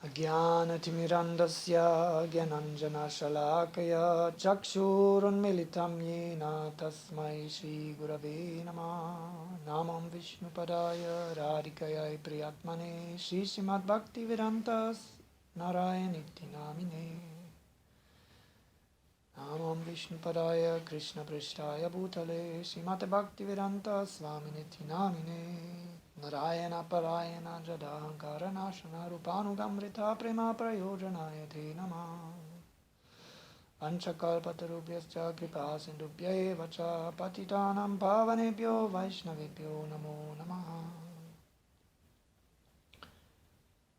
Agyanatimirandasya gyananjana shalakaya chakshurunmilitam yena tasmai shri gurave namah. Namam Vishnupadaya radhikaya priyatmane Shri Srimad Bhakti Vedantas Narayaniti namine. Namam Vishnupadaya Krishna Prishtaya Bhutale Srimate Bhakti Vedanta Swaminiti namine. Narayana Parayana Jadahankara Nashana Rupanugamrita Prema Prayojanaya Te Namah. Panchakalpatarubhyascha kripa sindubhya eva cha patitanam pavanebhyo vaishnavebhyo namo namaha.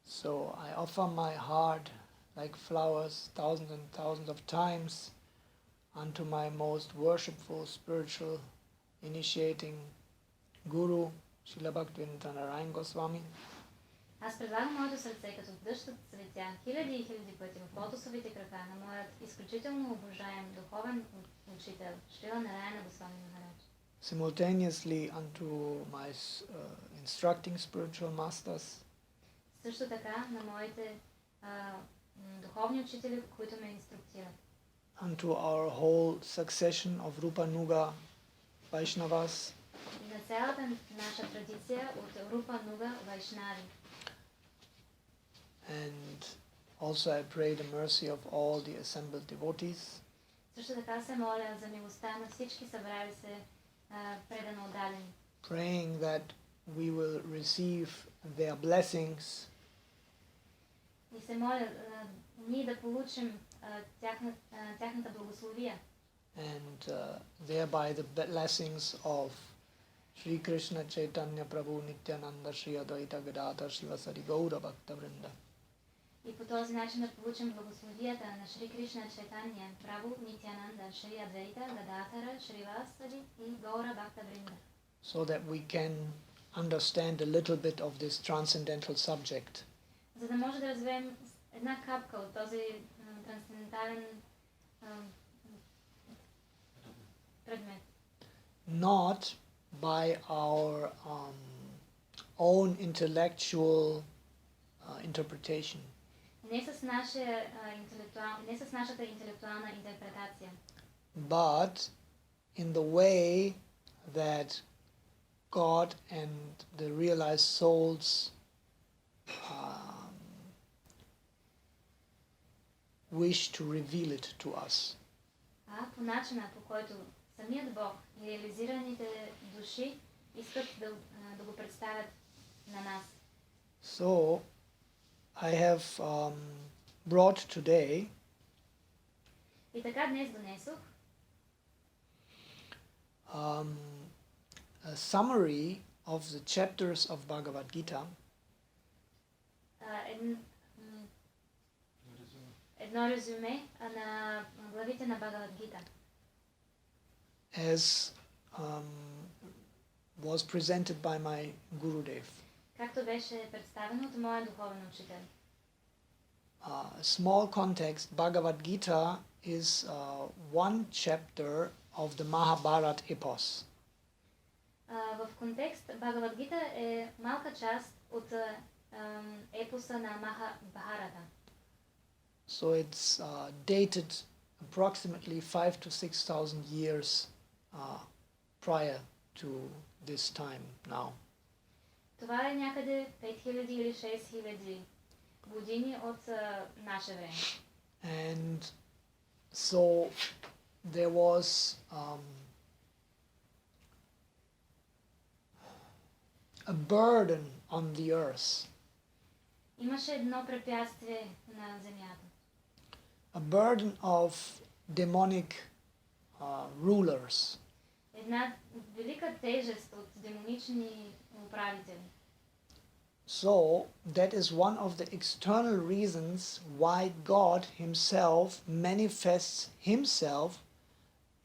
So I offer my heart like flowers thousands and thousands of times unto my most worshipful spiritual initiating Guru, Srila Bhaktivinoda Narayan Goswami. Аз предлагам моето сърце като дъжд от цветя хиляди и хиляди пъти в лотосовите крака на моят изключително обожаем духовен учител Шрила Нараяна Госвами Махарадж. Simultaneously unto my instructing spiritual masters. Също така на моите духовни учители, които ме инструктират. Unto our whole succession of Rupa Nuga Vaishnavas. И на цялата наша традиция от Рупа Нуга Вайшнави. And also I pray the mercy of all the assembled devotees. Също така се моля за милостта на всички събрали се предано отдадени. Praying that we will receive their blessings. И се моля ние да получим тяхната благословия. And thereby the blessings of Sri Krishna Chaitanya Prabhu Nityananda Shri Advaita Gadadhar Shivasari Gaura Bhakta Vrinda. И по този начин да получим благословията на Шри Кришна Чайтания, Прабху, Нитянанда, Шри Адвайта, Гададхара, Шривасари и Гаура Бхакта Вринда. So that we can understand a little bit of this transcendental subject. За да може да разберем една капка от този трансцендентален предмет. Not by our own intellectual interpretation. Не с нашата интелектуална интерпретация. But in the way that God and the realized souls wish to reveal it to us. По начина, по който самият Бог и реализираните души искат да го представят на нас. So, I have brought today И така днес донесох a summary of the chapters of Bhagavad Gita. Едно резюме на главите на Бхагават Гита. As was presented by my Gurudev. Както беше представено от моя духовен учител. Small context, Bhagavad Gita is one chapter of the Mahabharata epos. В контекст, Бхагават Гита е малка част от епоса на Махабхарата. So it's dated approximately 5,000 to 6,000 years prior to this time now. Това е някъде 5000 или 6000 години от наше време. And so there was a burden on the earth. Имаше едно препятствие на земята. A burden of demonic rulers. Една велика тежест от демонични управители. So that is one of the external reasons why God himself manifests himself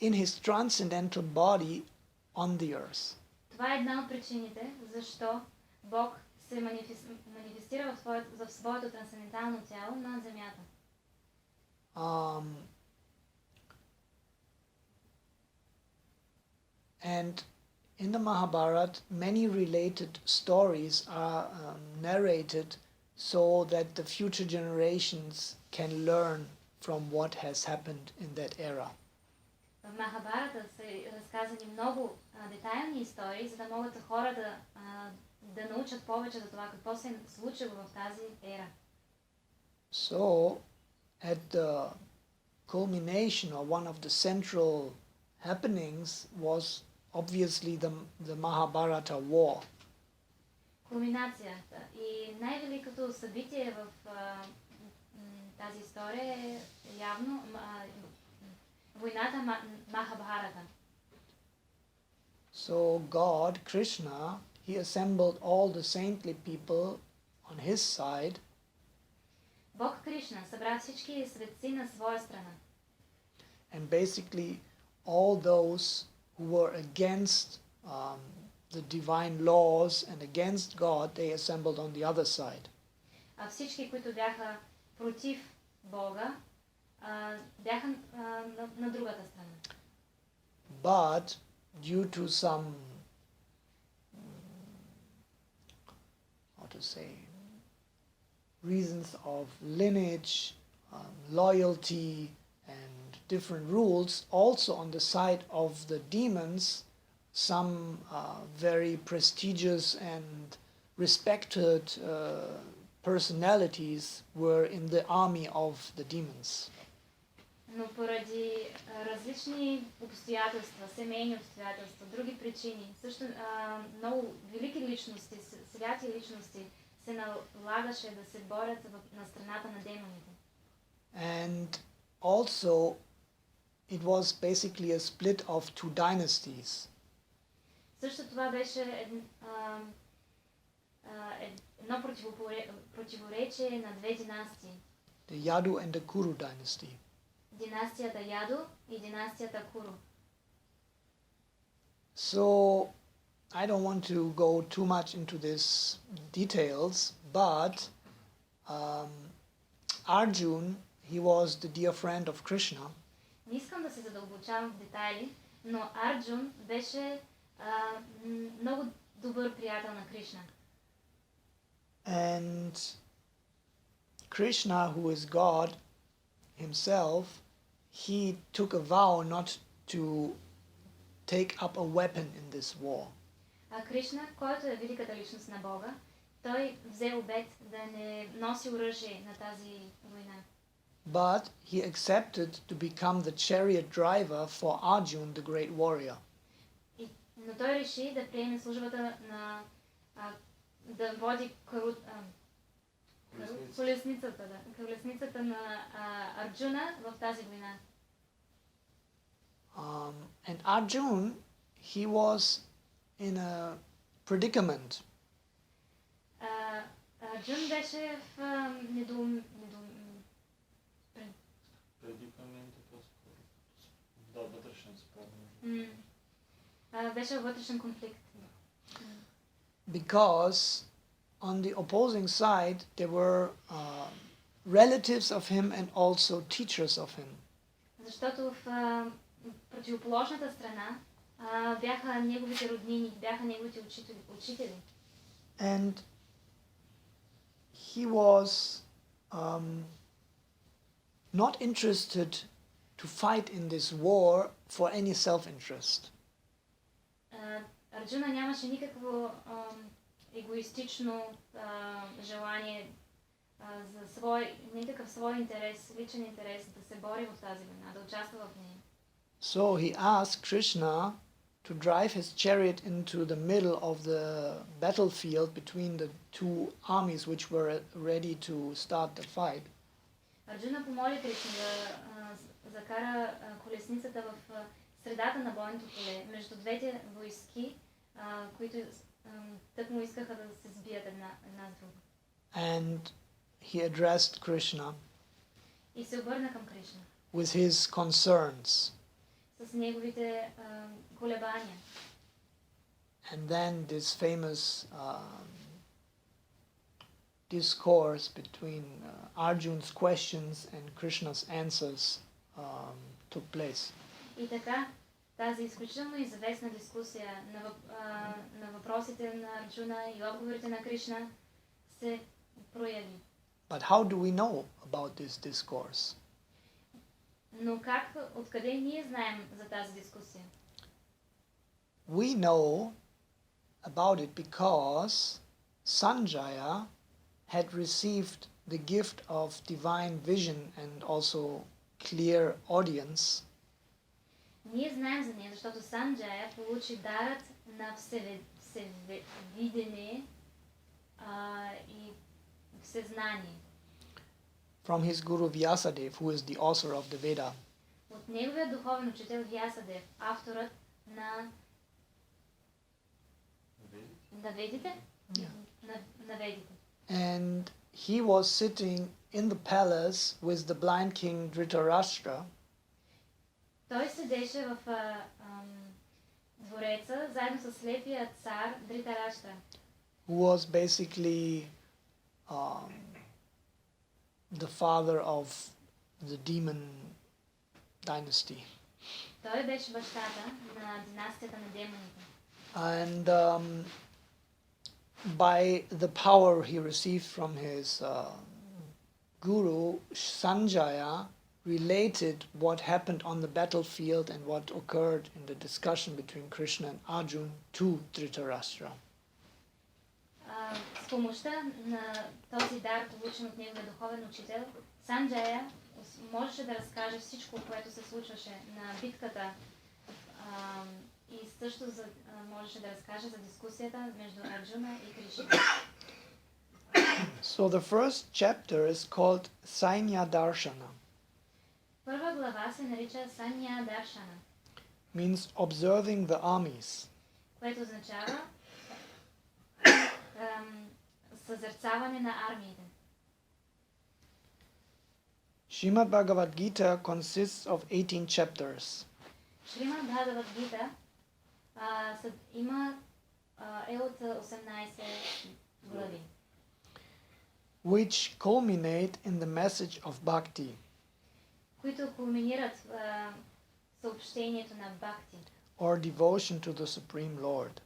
in his transcendental body on the earth. Това е една от причините, защо Бог се манифестира в своето трансцендентално тяло на земята. And in the Mahabharata, many related stories are narrated so that the future generations can learn from what has happened in that era. В Махабарата са разказани много детайлни истории, за да могат хора да научат повече за това какво се е случило в тази ера. So, at the culmination or one of the central happenings was obviously the Mahabharata war. Кулминацията и най-великото събитие в тази история е явно войната Махабхарата. So God, Krishna, he assembled all the saintly people on his side. Бог Кришна събра всички светци на своя страна. And basically all those who were against the divine laws and against God, they assembled on the other side. А всички, които бяха против Бога, бяха на другата страна. But due to some, how to say, reasons of lineage, loyalty, and different rules, also on the side of the demons, some very prestigious and respected personalities were in the army of the demons. Но поради различни обстоятелства, семейни обстоятелства, други причини, също много велики личности, святи личности се налагаше да се борят на страната на демоните. And also it was basically a split of two dynasties. Също това беше едно противоречие на две династии. The Yadu and the Kuru dynasty. Династията Ядо и династията Куру. So I don't want to go too much into these details, but Arjun, he was the dear friend of Krishna. Не искам да се задълбочавам в детайли, но Арджун беше много добър приятел на Кришна. And Krishna, who is God himself, he took a vow not to take up a weapon in this war. А Кришна, който е великата личност на Бога, той взе обет да не носи оръжие на тази война. But he accepted to become the chariot driver for Arjun, the great warrior. Но той реши да приеме службата на да води колесницата на Арджуна в тази война. And Arjun, he was in a predicament. Арджун беше в вътрешен спор. Беше вътрешен конфликт. Because on the opposing side there were relatives of him and also teachers of him. Защото в противоположната страна бяха неговите роднини, бяха неговите учители. And he was not interested to fight in this war for any self-interest. Арджуна нямаше никакво егоистично желание за никакъв свой интерес, личен интерес да се бори в тази война, да участва в нея. So he asked Krishna to drive his chariot into the middle of the battlefield between the two armies which were ready to start the fight. Арджуна помоли Кришна да закара колесницата в средата на бойното поле, между двете войски, които тъкмо искаха да се сбият една с друга. And he addressed Krishna И се обърна към Кришна with his concerns. с неговите колебания. And then this famous discourse between Arjun's questions and Krishna's answers took place. И така, тази изключително известна дискусия на въпросите на Арджуна и отговорите на Кришна се прояви. But how do we know about this discourse? Но откъде ние знаем за тази дискусия? We know about it because Sanjaya had received the gift of divine vision and also clear audience. Ние знаем за нея, защото Санджая получи дарът на всевидение и всезнание. From his guru Vyasadeva, who is the author of the Veda. От неговия духовен учител Вясадев, авторът на Ведите? Yeah. На Ведите. And he was sitting in the palace with the blind king Dhritarashtra. Той седеше в двореца заедно с слепия цар Дритараштра. Who was basically the father of the demon dynasty. Той беше бащата на династията на демоните. And by the power he received from his guru, Sanjaya related what happened on the battlefield and what occurred in the discussion between Krishna and Arjuna to Dhritarashtra. С помощта на този дар, получен от неговия духовен учител, Санджая можеше да разкаже всичко, което се случваше на битката и също можеше да разкаже за дискусията между Арджуна и Кришна. So the first chapter is called Sainya Darshana. Първа глава се нарича Санья Даршана. Means observing the armies. Което означава съзерцаване на армиите. Srimad Bhagavad Gita consists of 18 chapters. Шримад Бхагават Гита е от 18 глави. Which culminate in the message of bhakti. Които кулминират в съобщението на бхакти. Or devotion to the Supreme Lord.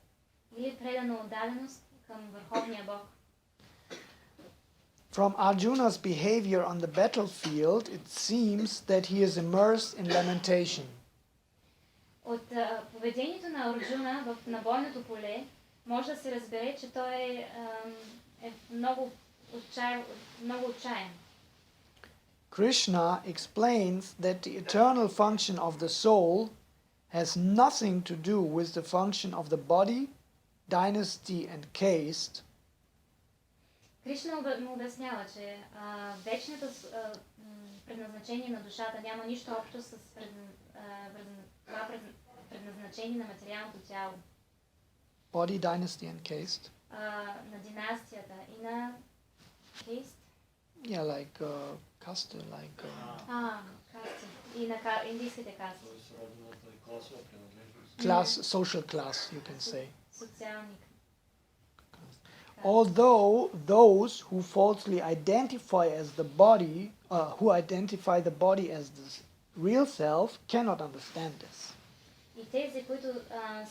Или предана отдаденост към Върховния Бог. From Arjuna's behavior on the battlefield, it seems that he is immersed in lamentation. От поведението на Арджуна на бойното поле може да се разбере, че той е много отчаян. Krishna explains that the eternal function of the soul has nothing to do with the function of the body, dynasty and caste. Кришна му обяснява, че вечното предназначение на душата няма нищо общо с това предназначение на материалното тяло. Body, dynasty and caste. На династията и на caste. Yeah, like caste, like... Касти. И на индийските касти. Class, social class, you can say. Социални. Although those who falsely identify as the body, who identify the body as the real self, cannot understand this. И тези, които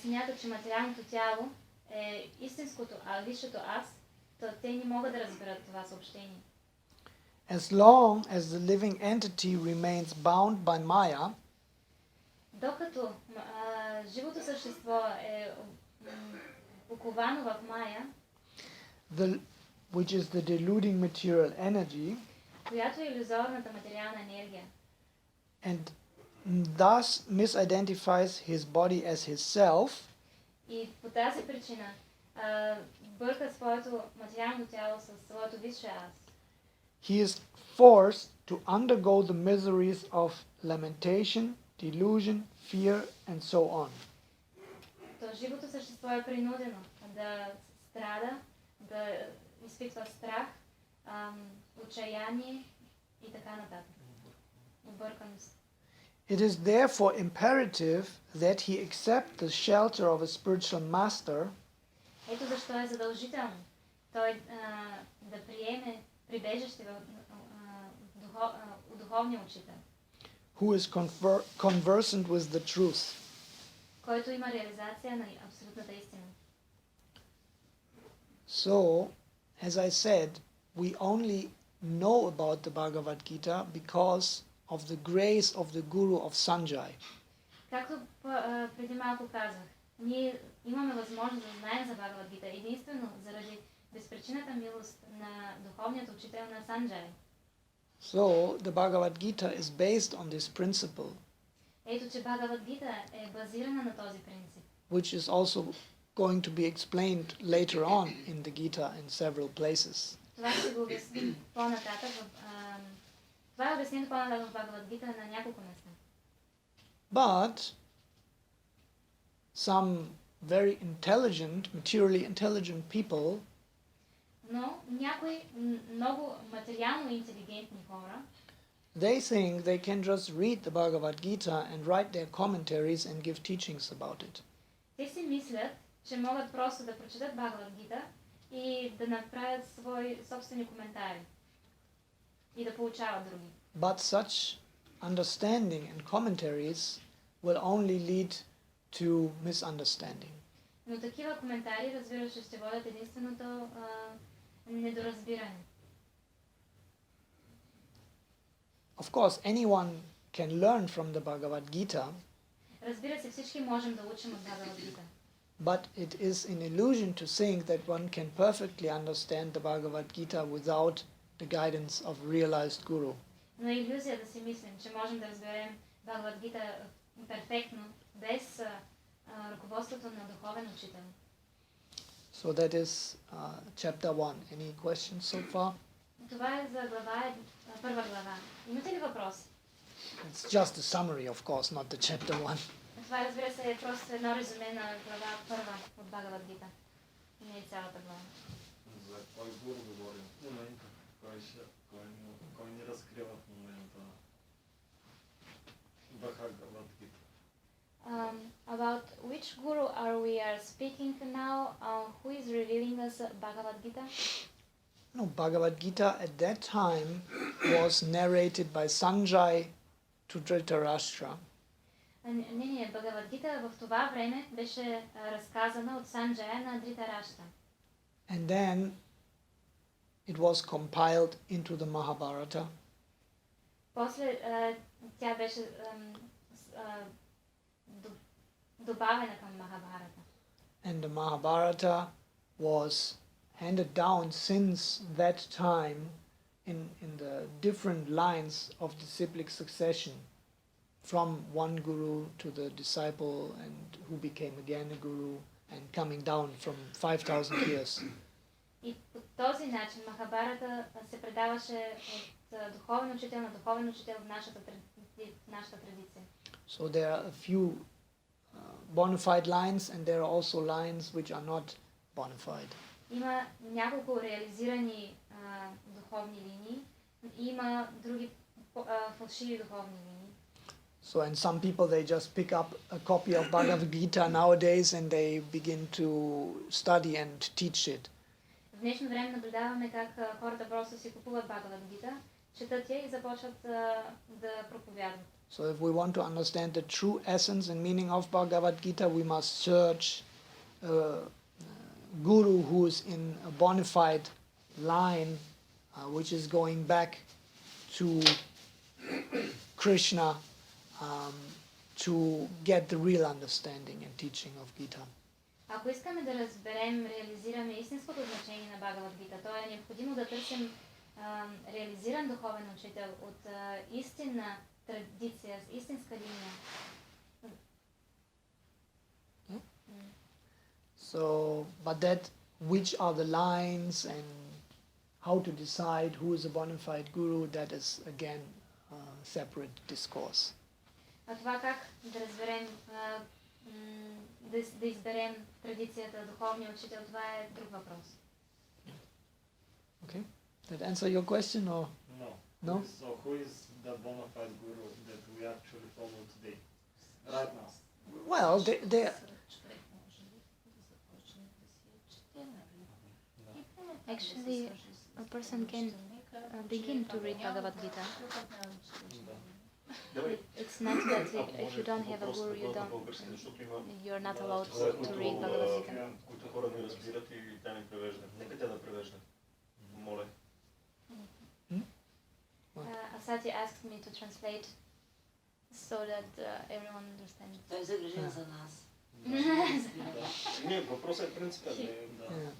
смятат, че материалното тяло е истинското, а висшето аз, то те не могат да разберат това съобщение. As long as the living entity remains bound by Maya, докато живото същество е оковано в Мая, which is the deluding material energy, която е илюзорната материална енергия, and thus misidentifies his body as his self, и по тази причина бърка своето материално тяло със своето висше аз, he is forced to undergo the miseries of lamentation, delusion, fear, and so on. то живото същество е принудено да страда, да изпитва страх, отчаяние и така нататък. Обърканост. It is therefore imperative that he accept the shelter of a spiritual master. Ето защо е задължително той да приеме прибежище в духовния учител, Who is conversant with the truth. който има реализация на абсолютната истина. So, as I said, we only know about the Bhagavad Gita because of the grace of the Guru of Sanjay. Както преди малко казах, ние имаме възможност да знаем за Бхагават Гита единствено заради безпричинната милост на духовният учител на Санджай. So the Bhagavad Gita is based on this principle, Ето, че Бхагават Гита е базирана на този принцип, which is also going to be explained later on in the Gita in several places. Това ще го обясним по-нататък. Това е обяснено по-нататък в Бхагават Гита на няколко места. But some very intelligent, materially intelligent people Но някои много материално интелигентни хора, they think they can just read the Bhagavad Gita and write their commentaries and give teachings about it. те си мислят, че могат просто да прочетат Бхагават Гита и да направят свои собствени коментари и да получават други. But such understanding and commentaries will only lead to misunderstanding. Но такива коментари, разбира се, ще водят единствено до недоразбиране. Of course, anyone can learn from the Bhagavad Gita, Разбира се, всички можем да учим от Бхагават Гита. but it is an illusion to think that one can perfectly understand the Bhagavad Gita without the guidance of realized Guru. Но е илюзия да си мислим, че можем да разберем Бхагават Гита перфектно, без ръководството на Духовен Учител. So that is chapter 1. Any questions so far? Това е за първа глава. Имате ли въпроси? It's just a summary, of course, not the chapter 1. Това, разбира се, е просто едно резюме на глава първа от Бхагават Гита. Не е цялата глава. За кой гуру говорим в момента? Кой ни разкрива в момента Бхагават Гита? About which guru we are speaking now? Who is revealing us Bhagavad Gita? No, Bhagavad Gita at that time was narrated by Sanjay to Dhritarashtra. Не, Бхагават Гита в това време беше разказана от Санджая на Дритарашта. And then it was compiled into the Mahabharata. После тя беше добавена към Махабхарата. And the Mahabharata was handed down since that time in the different lines of disciplic succession, from one guru to the disciple and who became again a guru and coming down from 5,000 years. И по този начин Махабхарата се предаваше от духовен учител на духовен учител в нашата традиция. So there are a few bona fide lines and there are also lines which are not bona fide. Има няколко реализирани духовни линии, има други фалшиви духовни линии. So and some people they just pick up a copy of Bhagavad Gita nowadays and they begin to study and teach it. В днешно време наблюдаваме как хората просто си купуват Бхагават Гита, четат я и започват да проповядват. So if we want to understand the true essence and meaning of Bhagavad Gita, we must search guru who is in a bona fide line, which is going back to Krishna, to get the real understanding and teaching of Gita. Ако искаме да разберем, реализираме истинското значение на Бхагават Гита, то е необходимо да търсим реализиран духовен учител от истинна традиция, истинска линия. So, but that, which are the lines and how to decide who is a bona fide guru, that is again a separate discourse. А това как да разберем, да изберем традицията, духовния учител, това е друг въпрос. Okay, that answer your question or No. no? So who is the bona fide guru that we actually follow today, right now? Well, they Actually, a person can begin to read Bhagavad Gita. It's not that if you don't have a guru, you're not allowed to read Bhagavad Gita. Които хора не разбират и тя не превежда. Нека тя да превежда. Моля. Sati asked me to translate so that everyone understands. Той е загрижен за нас. Не, въпросът е принципен. Да.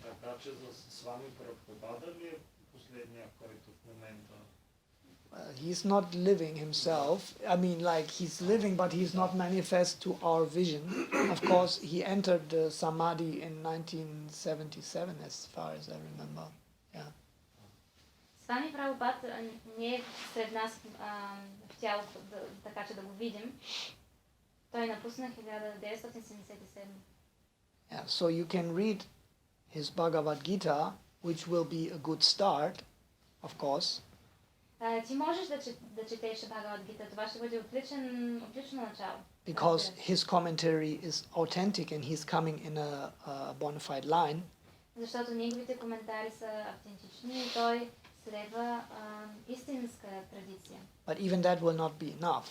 Така че с вами Прабхупада ли е последния, който в момента? He's not living himself. I mean, like, he's living, but he's not manifest to our vision. Of course, he entered the Samadhi in 1977, as far as I remember. Yeah. Свами Прабхупад не е сред нас в тяло, така че да го видим. Той напусна 1977. Yeah, so you can read his Bhagavad Gita, which will be a good start, of course. Ти можеш да четеш Бхагават Гита, това ще бъде отлично начало. Because his commentary is authentic and he's coming in a bona fide line. Защото неговите коментари са автентични и той следва истинска традиция. But even that will not be enough.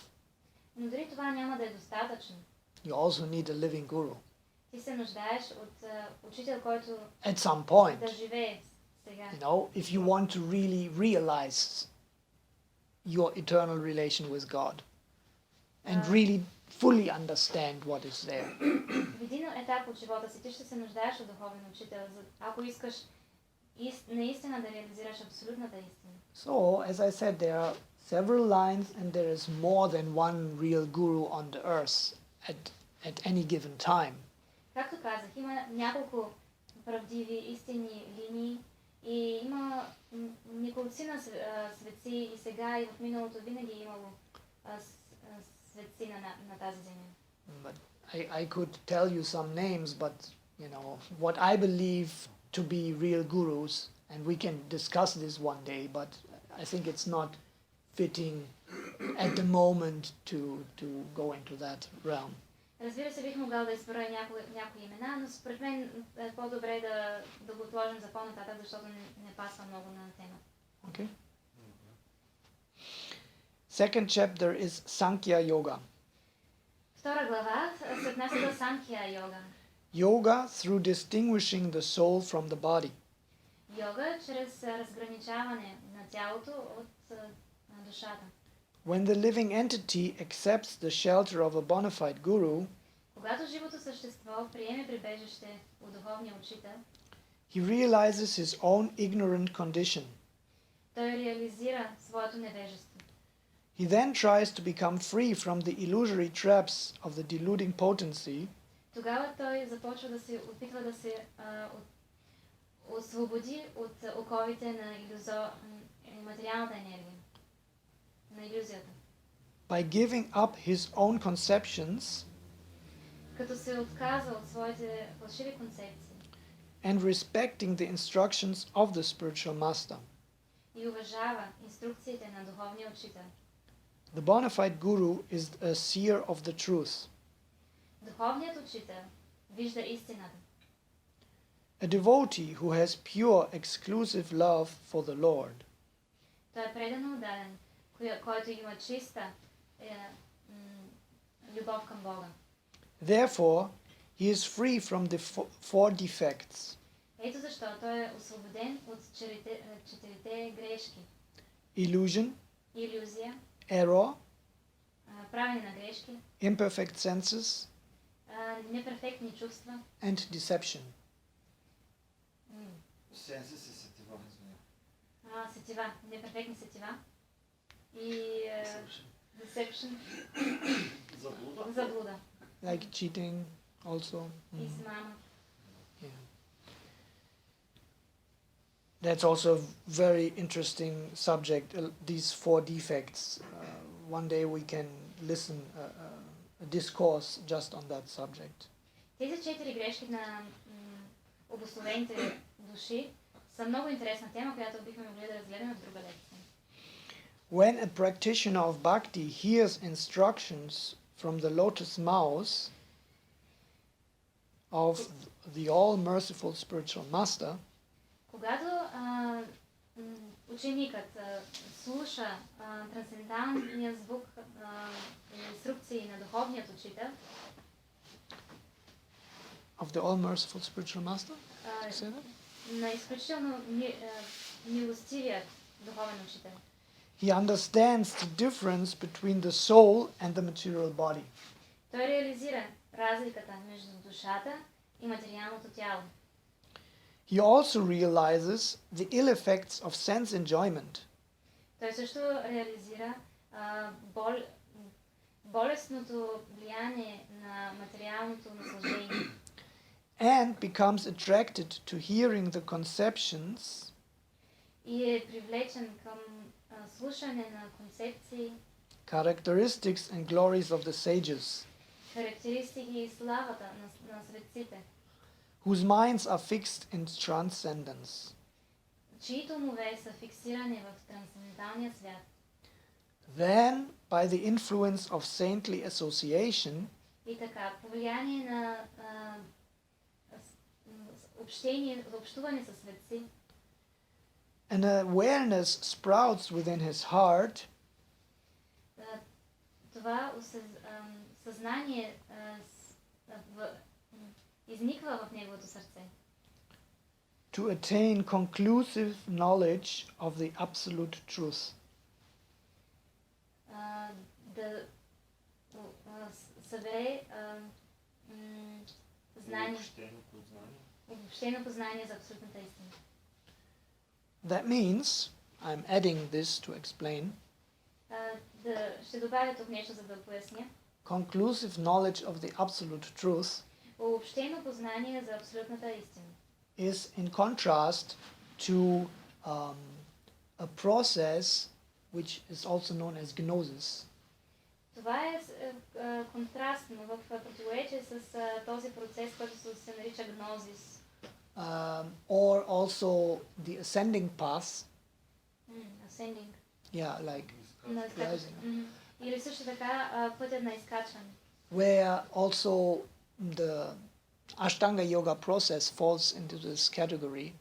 Но дори това няма да е достатъчно. You also need a living guru. Ти се нуждаеш от учител, който At some point, да живее сега. you know, if you want to really realize your eternal relation with God and really fully understand what is there. В един етап от живота си ти ще се нуждаеш от духовен учител, ако искаш наистина да реализираш абсолютната истина. So, as I said, there are several lines and there is more than one real guru on the earth at any given time. Както казах, има няколко правдиви, истинни линии и има неколцина светци и сега и в миналото винаги е имало светци на тази земя. But I could tell you some names, but you know what I believe to be real gurus, and we can discuss this one day. But I think it's not fitting at the moment to go into that realm. Разбира се, бих могъл да изброя някои имена, но според мен е по-добре да го отложим за по-нататък, защото не пасва много на темата. Okay. Second chapter is Sankhya Yoga. Втора глава се отнася до Санкхя йога. Yoga through distinguishing the soul from the body. Йога чрез разграничаване на тялото от душата. When the living entity accepts the shelter of a bona fide guru, Когато живото същество приеме прибежище от духовния учител, he realizes his own ignorant condition. той реализира своето невежество. He then tries to become free from the illusory traps of the deluding potency. Тогава той започва да се опитва да се освободи от оковите на материалната енергия, на илюзията. By giving up his own conceptions Като се отказва от своите фалшиви концепции and respecting the instructions of the spiritual master. и уважава инструкциите на духовния учител. The bona fide guru is a seer of the truth. Духовният учител вижда истината. A devotee who has pure, exclusive love for the Lord. Той е предано отдаден, който има чиста любов към Бога. Therefore, he is free from the four defects. Ето защо той е освободен от четирите грешки. Illusion, Илюзия, error, правене на грешки, imperfect senses, неперфектни чувства, and deception. Сенси се сетива, извиня. Сетива, неперфектни сетива и deception, заблуда. Like cheating also. Измама. Yeah. That's also a very interesting subject, these four defects. One day we can listen a discourse just on that subject. Тези четири грешки на обусловените души са много интересна тема, която бихме могли да разгледаме в друга лекция. When a practitioner of bhakti hears instructions from the lotus mouth of the all-merciful spiritual master, когато ученикът слуша трансценденталния звук и инструкции на духовният учител, of the all-merciful spiritual master? Say that? на изключително милостивият духовен учител. He understands the difference between the soul and the material body. Той реализира разликата между душата и материалното тяло. He also realizes the ill effects of sense enjoyment. Той също реализира болестното влияние на материалното наслаждение. And becomes attracted to hearing the conceptions И е привлечен към слушане на концепции, characteristics and glories of the sages, характеристики и славата на светците, whose minds are fixed in transcendence. чието умове са фиксирани в трансценденталния свят. Then, by the influence of saintly association, И така, по влияние на общуване с светци, an awareness sprouts within his heart това съзнание изниква в неговото сърце. to attain conclusive knowledge of the absolute truth. Да събере знание, обобщено познание за абсолютната истина. That means, I'm adding this to explain, Ще добавя тук нещо, за да поясня. conclusive knowledge of the absolute truth Обобщено познание за абсолютната истина is in contrast to a process which is also known as gnosis. Това е контрастно в противоречие с този процес, който се нарича гнозис. Or also the ascending path. Ascending. Yeah, like rising. Или също така пътят на изкачване. Where also the Ashtanga yoga process falls into this category.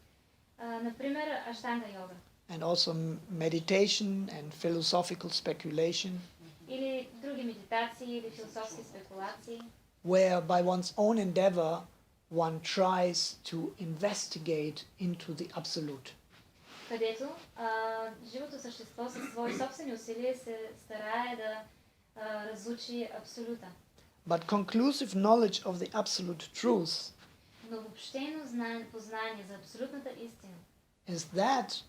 Например, Аштанга йога. And also meditation and philosophical speculation. Или други медитации или философски спекулации. Where by one's own endeavor one tries to investigate into the absolute. Където живото същество със свои собствени усилия се старае да разучи абсолюта. But conclusive knowledge of the absolute truth Но обобщено познание за абсолютната истина is that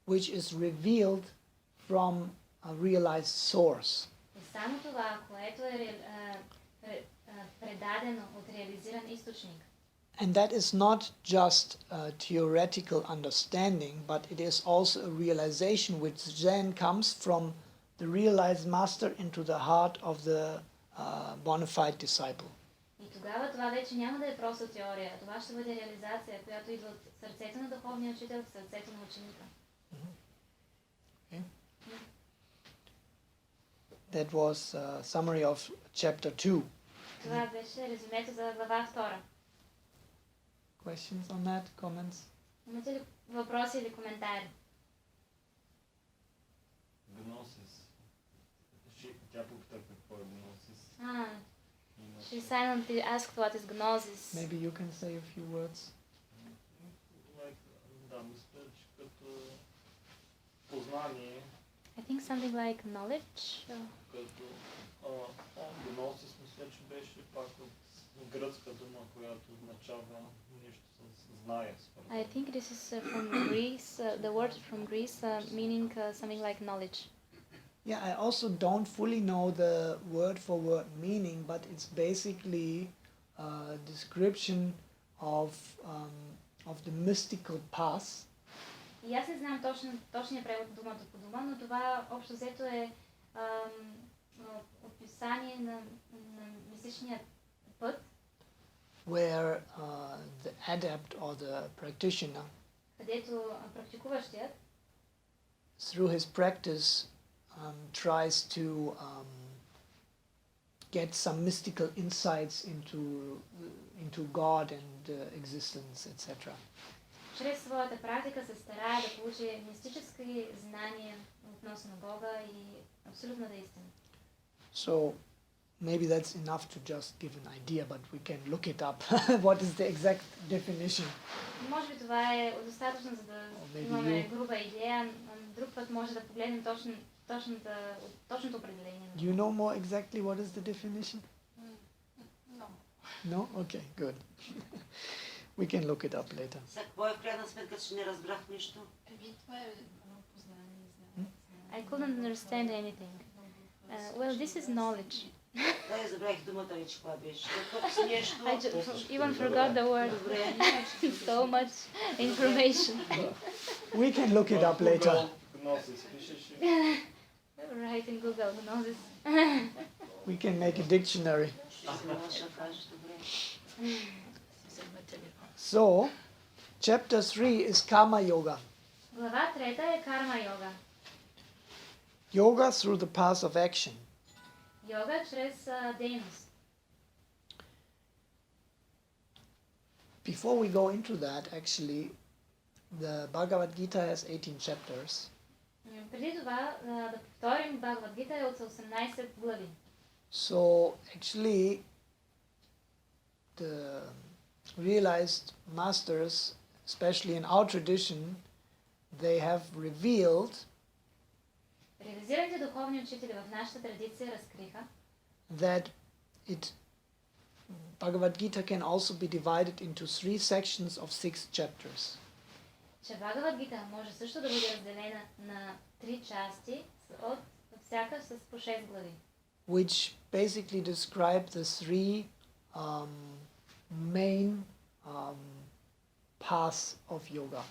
which is revealed from a realized source. е само това, което е предадено от реализиран източник. And that is not just a theoretical understanding, but it is also a realization which then comes from the realized master into the heart of the bona fide disciple. И тогава това вече няма да е просто теория. Това ще бъде реализация, която идва от сърцето на духовния учител в сърцето на ученика. Okay. That was a summary of chapter 2. Това беше резюмето за глава 2. Questions on that? Comments? Имате ли въпроси или коментари? Гносис. Тя попита какво е гносис. She silently asked what is gnosis. Maybe you can say a few words. Да, мисля, че като познание. I think something like knowledge. Като гносис, мисля, че беше пак от гръцка дума, която означава нещо с знае. I think this is from Greece, the word from Greece meaning something like knowledge. Yeah, I also don't fully know the word for word meaning, but it's basically a description of the mystical path. И аз не знам точния превод думата по дума, но това общо взето е описание на мистичния път, where the adept or the practitioner, където практикуващият through his practice, tries to get some mystical insights into God and existence, etc. чрез своята практика се старае да получи мистически знания относно Бога и абсолютната истина. So maybe that's enough to just give an idea, but we can look it up. What is the exact definition? Може би това е достатъчно, за да имаме груба идея. Друг път може да погледнем точното определение. Do you know more exactly what is the definition? No. No? Okay, good. We can look it up later. Сега, какво е в крайна сметка, че не разбрах нищо? Това е познание, знание. I couldn't understand anything. Well, this is knowledge. Да, я забравих думата вече, каква беше. Какво си нещо? I even forgot the word. Добре. So much information. We can look it up later. Гносис, пишеш ли? Right in Google, gnosis. We can make a dictionary. Ще кажеш, добре. So, chapter 3 is Karma Yoga. Глава 3 е карма йога. Yoga through the path of action. Йога чрез дейност. Before we go into that, actually, the Bhagavad Gita has 18 chapters. Преди това да повторим, Бхагават Гита е от 18 глави. So, actually, the realized masters, especially in our tradition, they have revealed Реализираните духовни учители в нашата традиция разкриха, that Bhagavad Gita can also be divided into 3 sections of 6 chapters. че Бхагават Гита може също да бъде разделена на 3 части, от всяка с по 6 глави, Which basically describe the 3 main paths of yoga.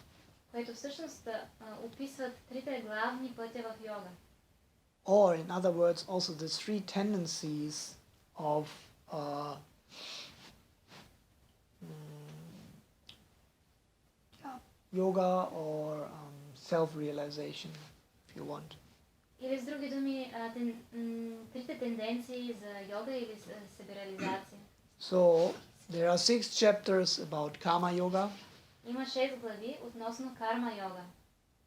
които всъщност описват трите главни пътя в йога. Or, in other words, also the 3 tendencies of yoga or self-realization, if you want. Или с други думи, трите тенденции за йога или себереализация. So, there are 6 chapters about karma yoga, Има 6 глави относно карма йога.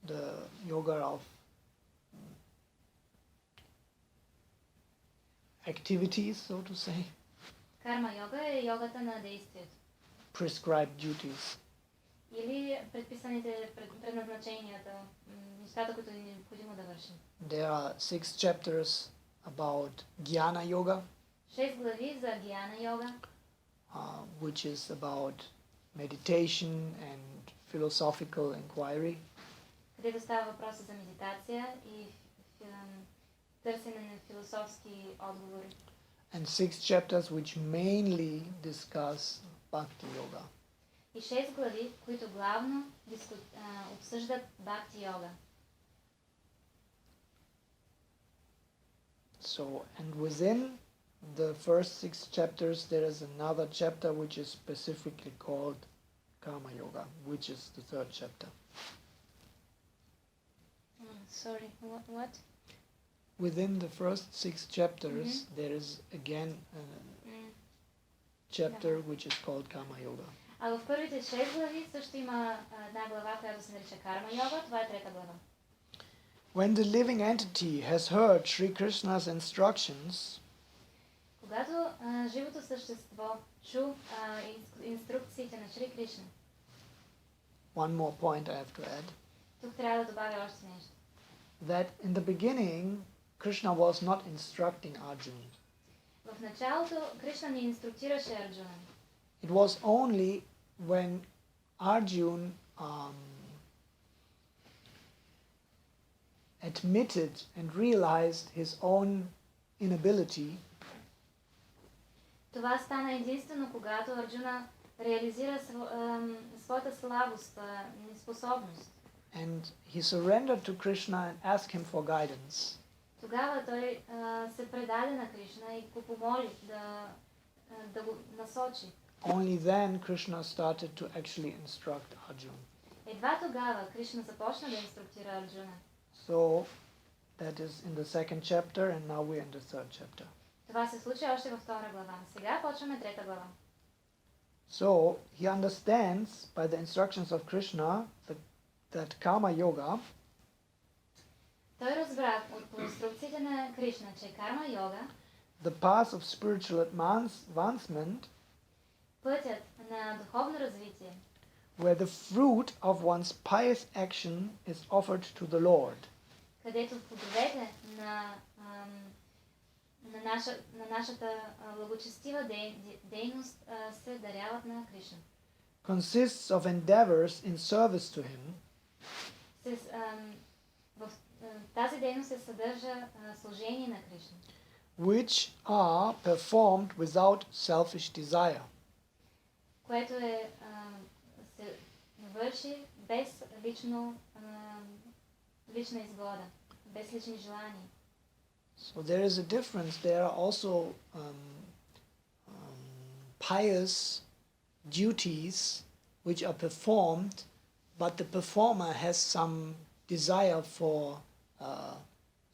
the yoga of activities, so to say, Карма йога е йогата на действието. prescribed duties. Или предписаните предназначенията, нещата, които е необходимо да вършим. There are 6 chapters about jnana yoga, 6 глави за гьяна йога, which is about meditation and philosophical inquiry. където става въпроса за медитация и търсене на философски отговори. And 6 chapters which mainly discuss bhakti-yoga. И 6 глави, които главно обсъждат бхакти-йога. So, and within the first 6 chapters there is another chapter which is specifically called Karma Yoga, which is the 3rd chapter. Sorry, what? Within the first 6 chapters there is again a chapter which is called Karma Yoga. А в първите 6 глави също има една глава, която се нарича карма йога, това е 3-та глава. When the living entity has heard Sri Krishna's instructions, Когато живото същество чу инструкциите на Шри Кришна, one more point I have to add, тук трябва да добавя още нещо. that in the beginning Krishna was not instructing Arjuna. В началото Кришна не инструктираше Арджуна. It was only when Arjuna admitted and realized his own inability, Това стана единствено когато Арджуна реализира своята слабост, неспособност. and he surrendered to Krishna and asked him for guidance. Тогава той се предаде на Кришна и го помоли да го насочи. Only then Krishna started to actually instruct Arjuna. Едва тогава Кришна започна да инструктира Арджуна. So that is in the 2nd chapter, and now we're in the 3rd chapter. Това се случи още във 2 глава. Сега почваме 3-та глава. So he understands by the instructions of Krishna that karma yoga Той разбра по инструкциите на Кришна, че карма йога, the path of spiritual advancement, пътят на духовно развитие, where the fruit of one's pious action is offered to the Lord. Където плодовете на нашата благочестива дейност се даряват на Кришна. Consists of endeavors in service to him, В тази дейност се съдържа служение на Кришна, which are performed without selfish desire. което се върши без лична изгода, без лични желания. So there is a difference. There are also pious duties which are performed, but the performer has some desire for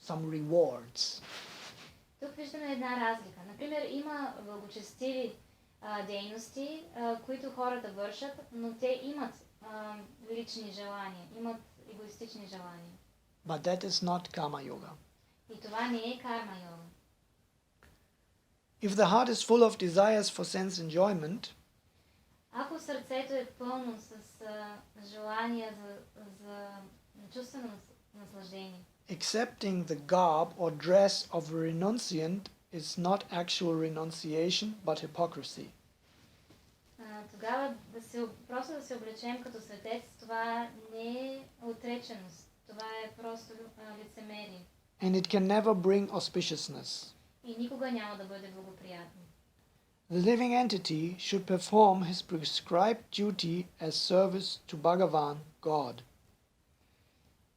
some rewards. Тук виждаме една разлика. Например, има благочестиви дейности, които хората вършат, но те имат лични желания, имат егоистични желания. But that is not karma yoga. И това не е карма йога. If the heart is full of desires for sense enjoyment, Ако сърцето е пълно с желания за чувствено наслаждение, accepting the garb or dress of a renunciant is not actual renunciation, but hypocrisy. тогава просто да се облечем като светец, това не е отреченост, това е просто лицемерие. And it can never bring auspiciousness. И никога няма да бъде благоприятно. The living entity should perform his prescribed duty as service to Bhagavan, God.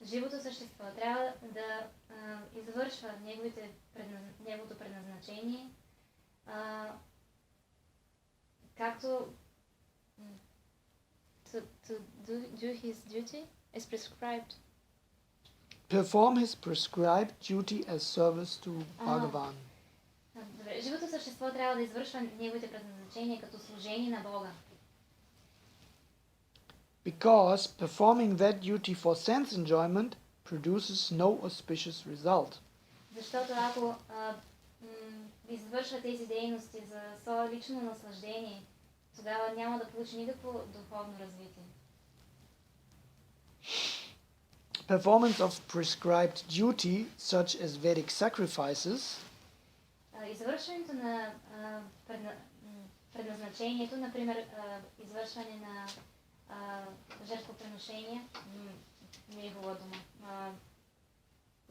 Живото същество трябва да извършва неговото предназначение, както to do his duty is prescribed. Perform his prescribed duty as service to Bhagavan. Добре, живото същество трябва да извършва неговите предназначения като служение на Бога. Because performing that duty for sense enjoyment produces no auspicious result. Защото ако извършва тези дейности за свое лично наслаждение, тогава няма да получи никакво духовно развитие. Performance of prescribed duty, such as Vedic sacrifices, Извършването на предназначението, например, извършване на жертвоприношения, не е хубава дума,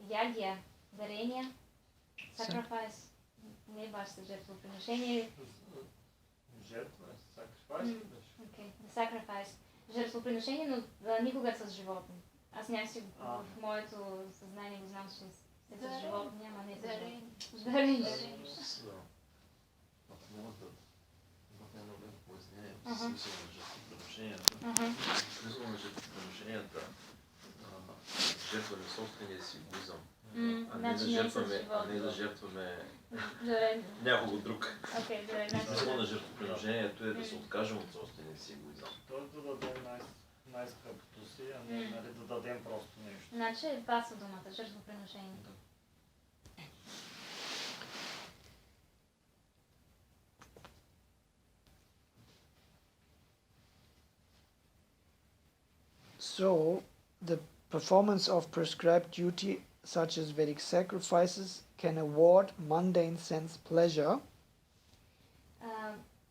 ягия, дарения, sacrifice, не е вашето жертвоприношение. Жертва е sacrifice. Okay, sacrifice. Жертвоприношение, но никога с животни. Аз някакси в моето съзнание го знам, че с животни няма, не за животни. Дарение. Смисъл на жертвоприношенията. Смисъл на жертвоприношенията жертваме собствения си егоизъм, а не да жертваме някого друг. Смисъл на жертвоприношението е да се откажем от собствения си егоизъм. Той да дадем най-скъпото си, а не да дадем просто нещо. Значи е пасва думата, жертвоприношение. So, the performance of prescribed duty, such as Vedic sacrifices, can award mundane sense pleasure.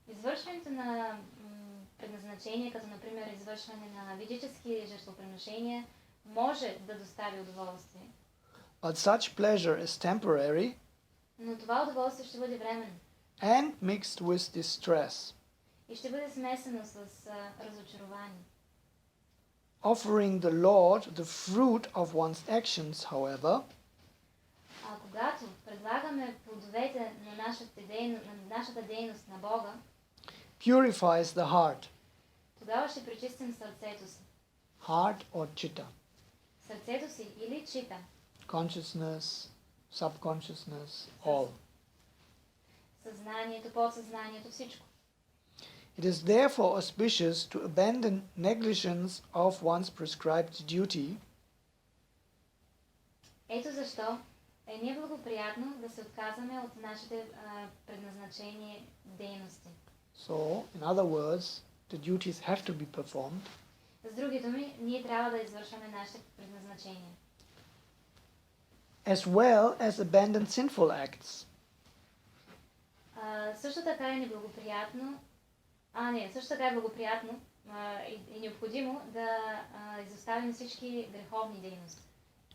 Извършването на предназначение, като например извършване на ведически жертвоприношения, може да достави удоволствие. But such pleasure is temporary, но това удоволствие ще бъде временно. And mixed with distress. И ще бъде смесено с разочарование. Offering the Lord the fruit of one's actions, however, когато предлагаме плодовете на нашата дейност на Бога, purifies the heart. Тогава ще пречистим сърцето си. Heart or chitta. Сърцето си или чита. Consciousness, subconsciousness, all. Съзнанието, подсъзнанието, всичко. It is therefore auspicious to abandon negligence of one's prescribed duty. Ето защо е неблагоприятно да се отказваме от нашите предназначени дейности. So, in other words, the duties have to be performed. С други думи, ние трябва да извършваме нашите предназначения. As well as abandon sinful acts. Също така е неблагоприятно, също така е благоприятно и необходимо да изоставим всички греховни дейности.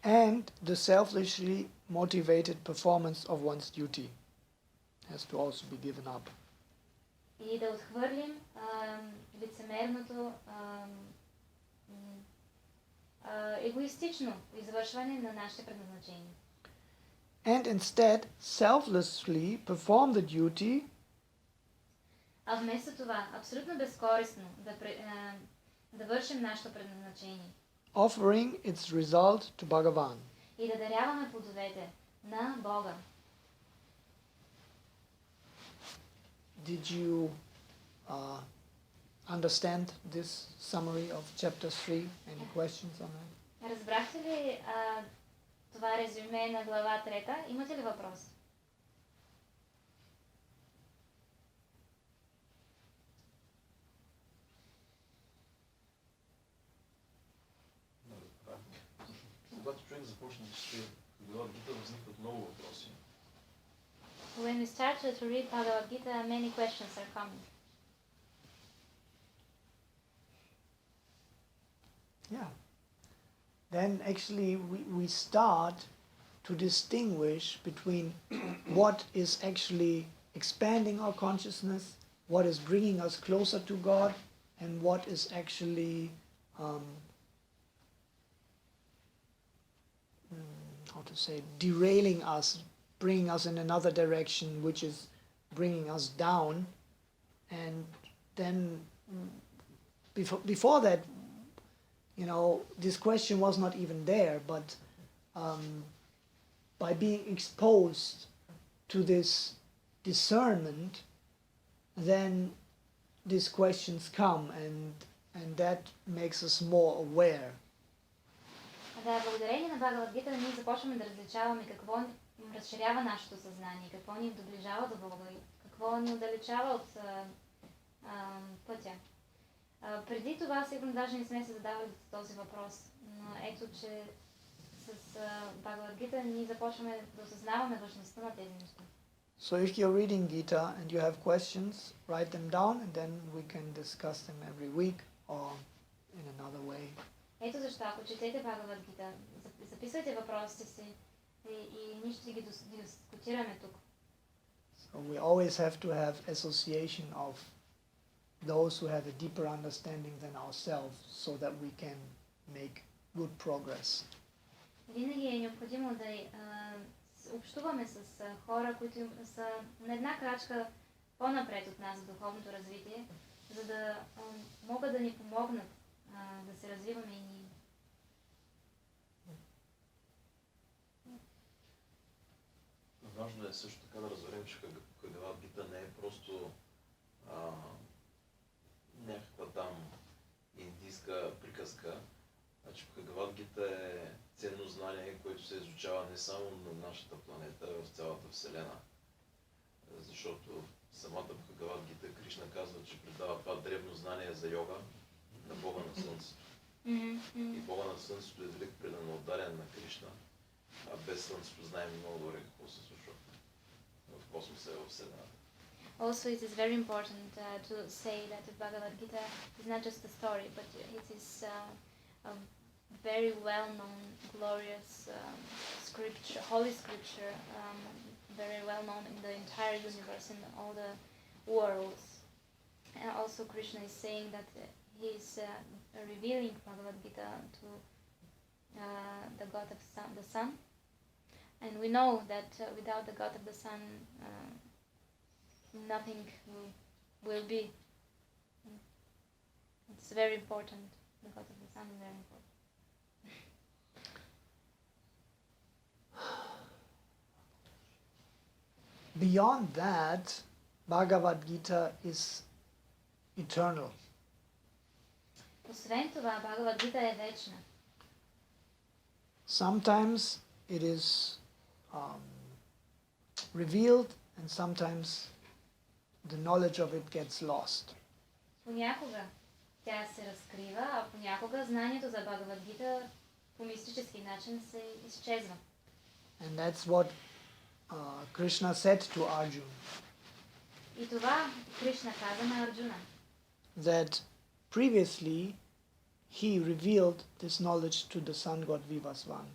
And the selfishly motivated performance of one's duty has to also be given up. И да отхвърлим лицемерното, егоистично извършване на нашите предназначения. And instead selflessly perform the duty А вместо това, абсолютно безкористно да вършим нашето предназначение. offering its result to Bhagavan. И да даряваме плодовете на Бога. Did you understand this summary of chapter 3? Any questions on that? Разбрахте ли това резюме на глава 3? Имате ли въпроси? Когато човек започне да чете Бхагават Гита, възникват много въпроси. When we start to read Bhagavad Gita, many questions are coming. Yeah. Then actually we start to distinguish between what is actually expanding our consciousness, what is bringing us closer to God, and what is actually how to say, derailing us, bringing us in another direction, which is bringing us down. And then before that, you know, this question was not even there, but by being exposed to this discernment, then these questions come, and that makes us more aware. Да, благодарение на Бхагават Гита ние започваме да различаваме какво разширява нашето съзнание, какво ни доближава до Бога и какво ни отдалечава от пътя. Преди това сигурно даже не сме се задавали този въпрос, но ето, че с Бхагават Гита ние започваме да осъзнаваме важността на тези неща. So if you're reading Gita and you have questions, write them down and then we can discuss them every week or in another way. Ето защо, ако четете Бхагават Гита, записвайте въпросите си и ние ще ги дискутираме тук. So we always have to have association of those who have a deeper understanding than ourselves so that we can make good progress. Винаги е необходимо да общуваме с хора, които са на една крачка по-напред от нас в духовното развитие, за да могат да ни помогнат да се развиваме и ние. Важно е също така да разберем, че Бхагават Гита не е просто някаква там индийска приказка. Значи Бхагават Гита е ценно знание, което се изучава не само на нашата планета, а в цялата Вселена. Защото самата Бхагават Гита Кришна казва, че предава това древно знание за йога на Бога на Слънцето. И Бога на Слънцето е велик преданноотдарен на Кришна, а без Слънцето знаем много добре какво се случва в космоса и в Вселената. Also, it is very important to say that the Bhagavad Gita is not just a story, but it is a very well-known, glorious scripture, holy scripture, very well-known in the entire universe, in all the worlds. And also Krishna is saying that he is revealing Bhagavad Gita to the God of the Sun. And we know that without the God of the Sun, nothing will be. It's very important. The God of the Sun is very important. Beyond that, Bhagavad Gita is eternal. Освен това, Бхагават Гита е вечна. Sometimes it is revealed and sometimes the knowledge of it gets lost. понякога тя се разкрива, а понякога знанието за Бхагават Гита по мистически начин се изчезва. And that's what Krishna said to Arjuna, И това Кришна каза на Арджуна, that previously he revealed this knowledge to the sun god Vivasvan.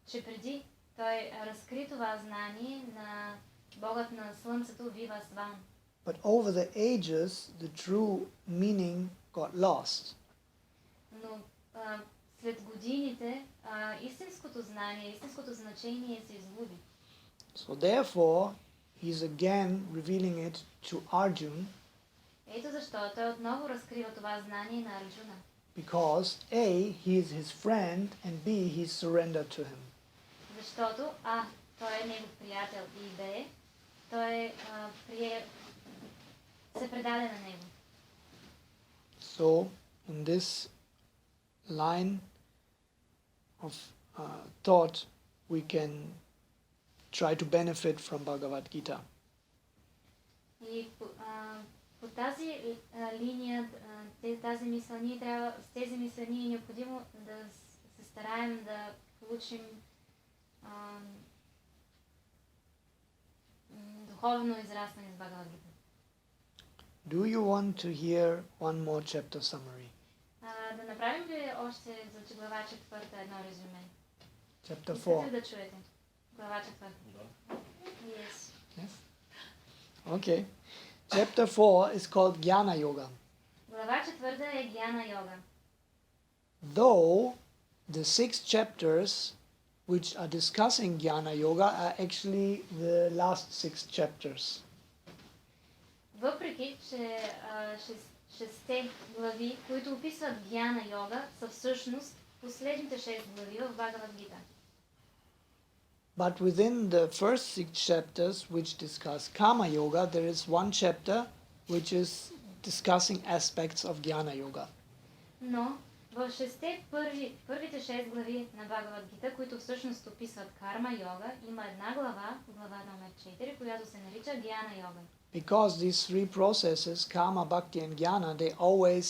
че преди той разкри това знание на богът на слънцето Вивасван. But over the ages, the true meaning got lost. Но след годините истинското знание, истинското значение се изгуби. So therefore, he's again revealing it to Arjuna, Ето защо той отново разкрива това знание на Арджуна. because A, he is his friend, and B, he's surrendered to him. Защото той е негов приятел и Б, той се предаде на него. So, in this line of thought, we can try to benefit from Bhagavad Gita. И по тази линия, тази мисъл, с тези мисли ние е необходимо да се стараем да получим духовно израстване с Бхагават Гита. Do you want to hear one more chapter summary? Да направим ли още за глава 4 едно резюме? Chapter Искате 4. ли да чуете? Глава 4. Да. Yes. Yes? Okay. Chapter 4 is called Jnana Yoga. Глава 4 е Гьяна йога. Though the 6 chapters which are discussing Jnana Yoga are actually the last 6 chapters. Въпреки, че шесте глави, които описват Гьяна йога, са всъщност последните 6 глави в Бхагават Гита. But within the first 6 chapters which discuss Kama Yoga, there is one chapter which is discussing aspects of Jnana Yoga. Но в първите 6 глави на Бхагават Гита, които всъщност описват карма йога, има една глава, глава номер 4, която се нарича Гьяна йога. Because these three processes, Kama, Bhakti and Jnana, they always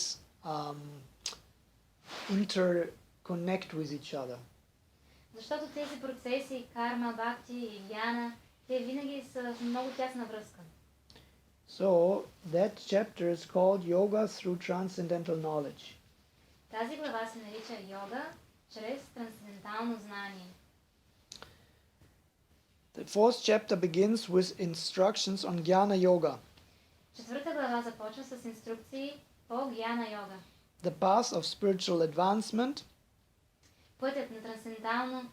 interconnect with each other. Защото тези процеси, карма, бхакти и гьяна, те винаги са в много тясна връзка. So that chapter is called Yoga through Transcendental Knowledge. Тази глава се нарича йога чрез трансцендентално знание. The fourth chapter begins with instructions on Jnana Yoga, Четвърта глава започва с инструкции по гьяна йога. the path of spiritual advancement, Пътят на трансцендентално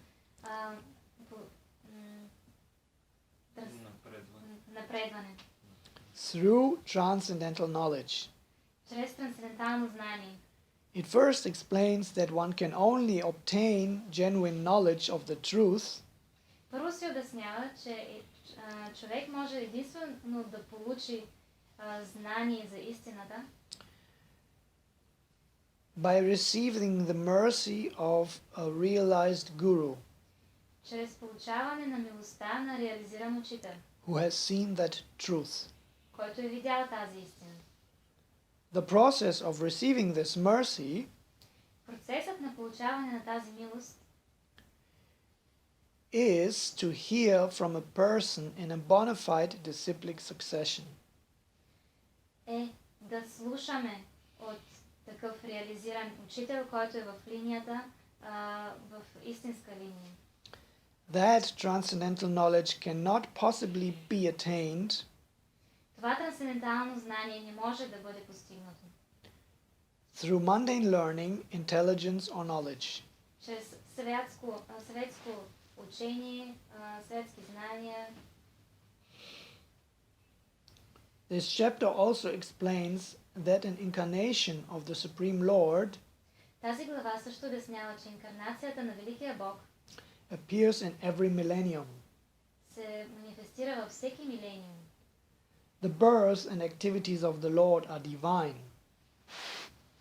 напредване. through transcendental knowledge. Чрез трансцендентално знание. It first explains that one can only obtain genuine knowledge of the truth Първо се обяснява, че човек може единствено да получи знание за истината by receiving the mercy of a realized guru чрез получаване на милостта на реализиран учител, who has seen that truth. който е видял тази истина. The process of receiving this mercy Процесът на получаване на тази милост is to hear from a person in a bona fide disciplic succession. е да слушаме от такъв реализиран учител, който е в линията, в истинска линия. That transcendental knowledge cannot possibly be attained Това трансцендентално знание не може да бъде постигнато through mundane learning, intelligence or knowledge. чрез светско учение, светски знания. This chapter also explains that an incarnation of the Supreme Lord Тази глава също обяснява, че инкарнацията на Великия Бог appears in every millennium. се манифестира във всеки милениум. The birth and activities of the Lord are divine.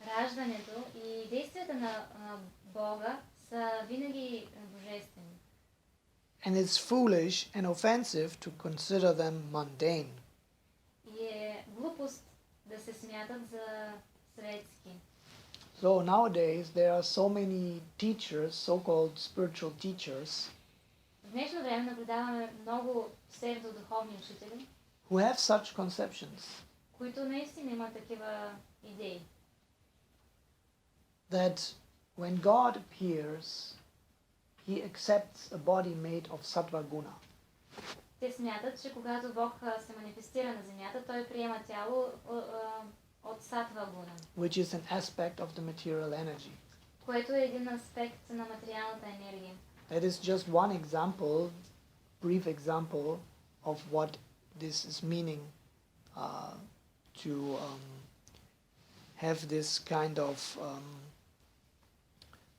Раждането и действията на Бога са винаги божествени. And it's foolish and offensive to consider them mundane. И е глупост да се смятат за светски. So nowadays there are so many teachers, so-called spiritual teachers, В днешно време наблюдаваме много псевдодуховни учители, who have such conceptions които наистина имат такива идеи. that when God appears, he accepts a body made of sattva guna. Те смятат, че когато Бог се манифестира на земята, той приема тяло от сатва гуна, Which is an aspect of the material energy. което е един аспект на материалната енергия. That is just one example, brief example of what this is meaning to have this kind of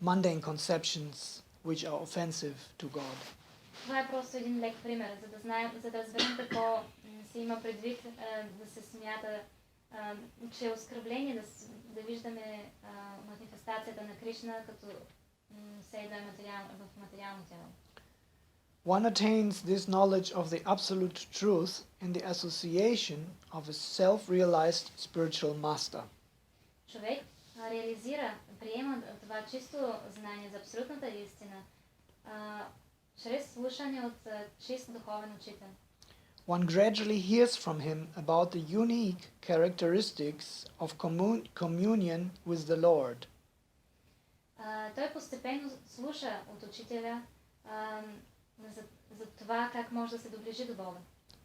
mundane conceptions which are offensive to God. Това е просто един лек пример, за да знаем, за да разберем какво се има предвид да се смята, че е оскърбление да виждаме манифестацията на Кришна като все едно в материално тяло. One attains this knowledge of the absolute truth in the association of a self-realized spiritual master. Човек приема това чисто знание за абсолютната истина чрез слушане от чист духовен учител. One gradually hears from him about the unique characteristics of communion with the Lord. Той постепенно слуша от учителя за това как може да се доближи до Бога.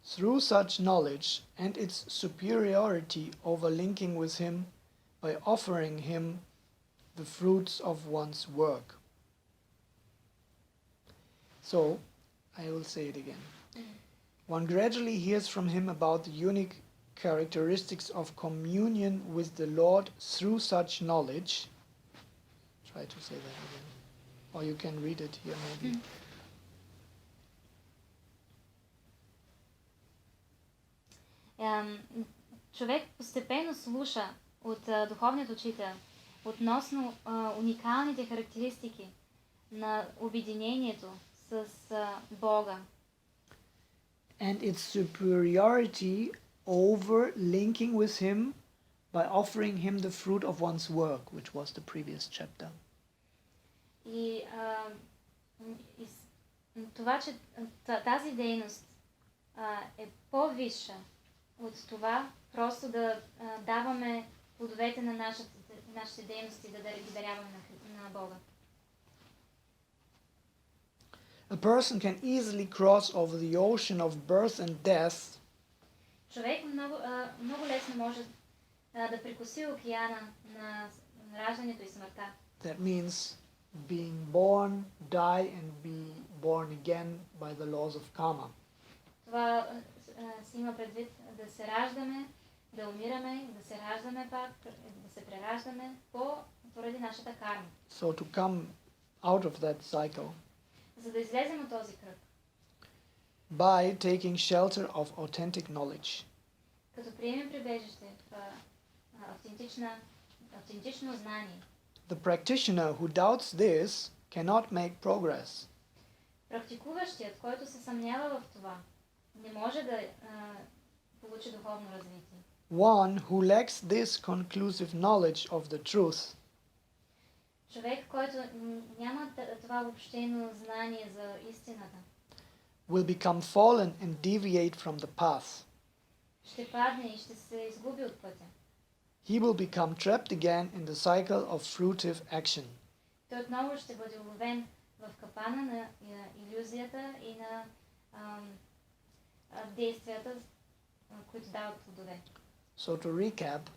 Through such knowledge and its superiority over linking with him by offering him the fruits of one's work. So, I will say it again. One gradually hears from him about the unique characteristics of communion with the Lord through such knowledge. Try to say that again. Or you can read it here maybe. Човек постепенно слуша от духовният учител относно уникалните характеристики на обединението с Бога. And its superiority over linking with him by offering him the fruit of one's work, which was the previous chapter. И това, че тази дейност е по-висша от това просто да даваме плодовете на нашите дейности, да ги даряваме на Бога. A person can easily cross over the ocean of birth and death Човек много лесно може да прекоси океана на раждането и смъртта. That means being born, die and be born again by the laws of karma. Това си има предвид да се раждаме, да умираме, да се раждаме пак, да се прераждаме поради нашата карма. So to come out of that cycle За да излезем от този кръг, by taking shelter of authentic knowledge. като приемем прибежище в автентично знание. The practitioner who doubts this cannot make progress. Практикуващият, който се съмнява в това, не може да получи духовно развитие. One who lacks this conclusive knowledge of the truth Човек, който няма това обобщено знание за истината, will become fallen and deviate from the path. ще падне и ще се изгуби от пътя. He will become trapped again in the cycle of fruitive action. Той отново ще бъде уловен в капана на илюзията и на действията, които дават плодове. So to recap,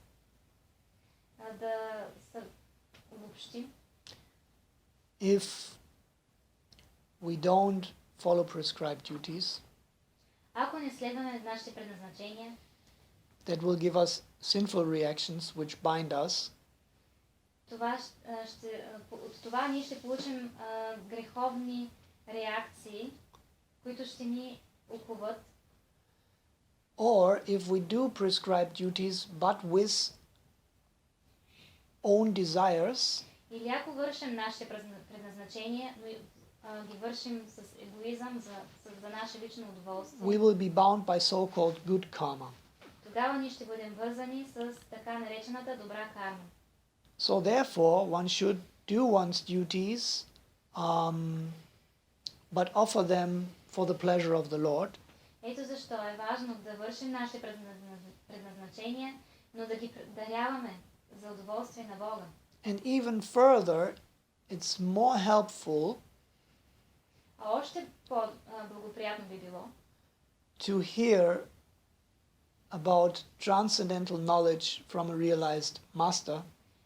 Да се обобщим. if we don't follow prescribed duties, Ако не следваме нашите предназначения, that will give us sinful reactions which bind us, от това ние ще получим греховни реакции, които ще ни окуват. or if we do prescribed duties but with own desires, Или ако вършим нашите предназначения, но ги вършим с егоизъм за наше лично удоволствие, we will be bound by so-called good karma. тогава ние ще бъдем вързани с така наречената добра карма. So therefore, one should do one's duties, but offer them for the pleasure of the Lord. Ето защо е важно да вършим нашите предназначения, но да ги даряваме за удоволствие на Бога. And even further, it's more helpful А още по-благоприятно би било to hear about transcendental knowledge from a realized master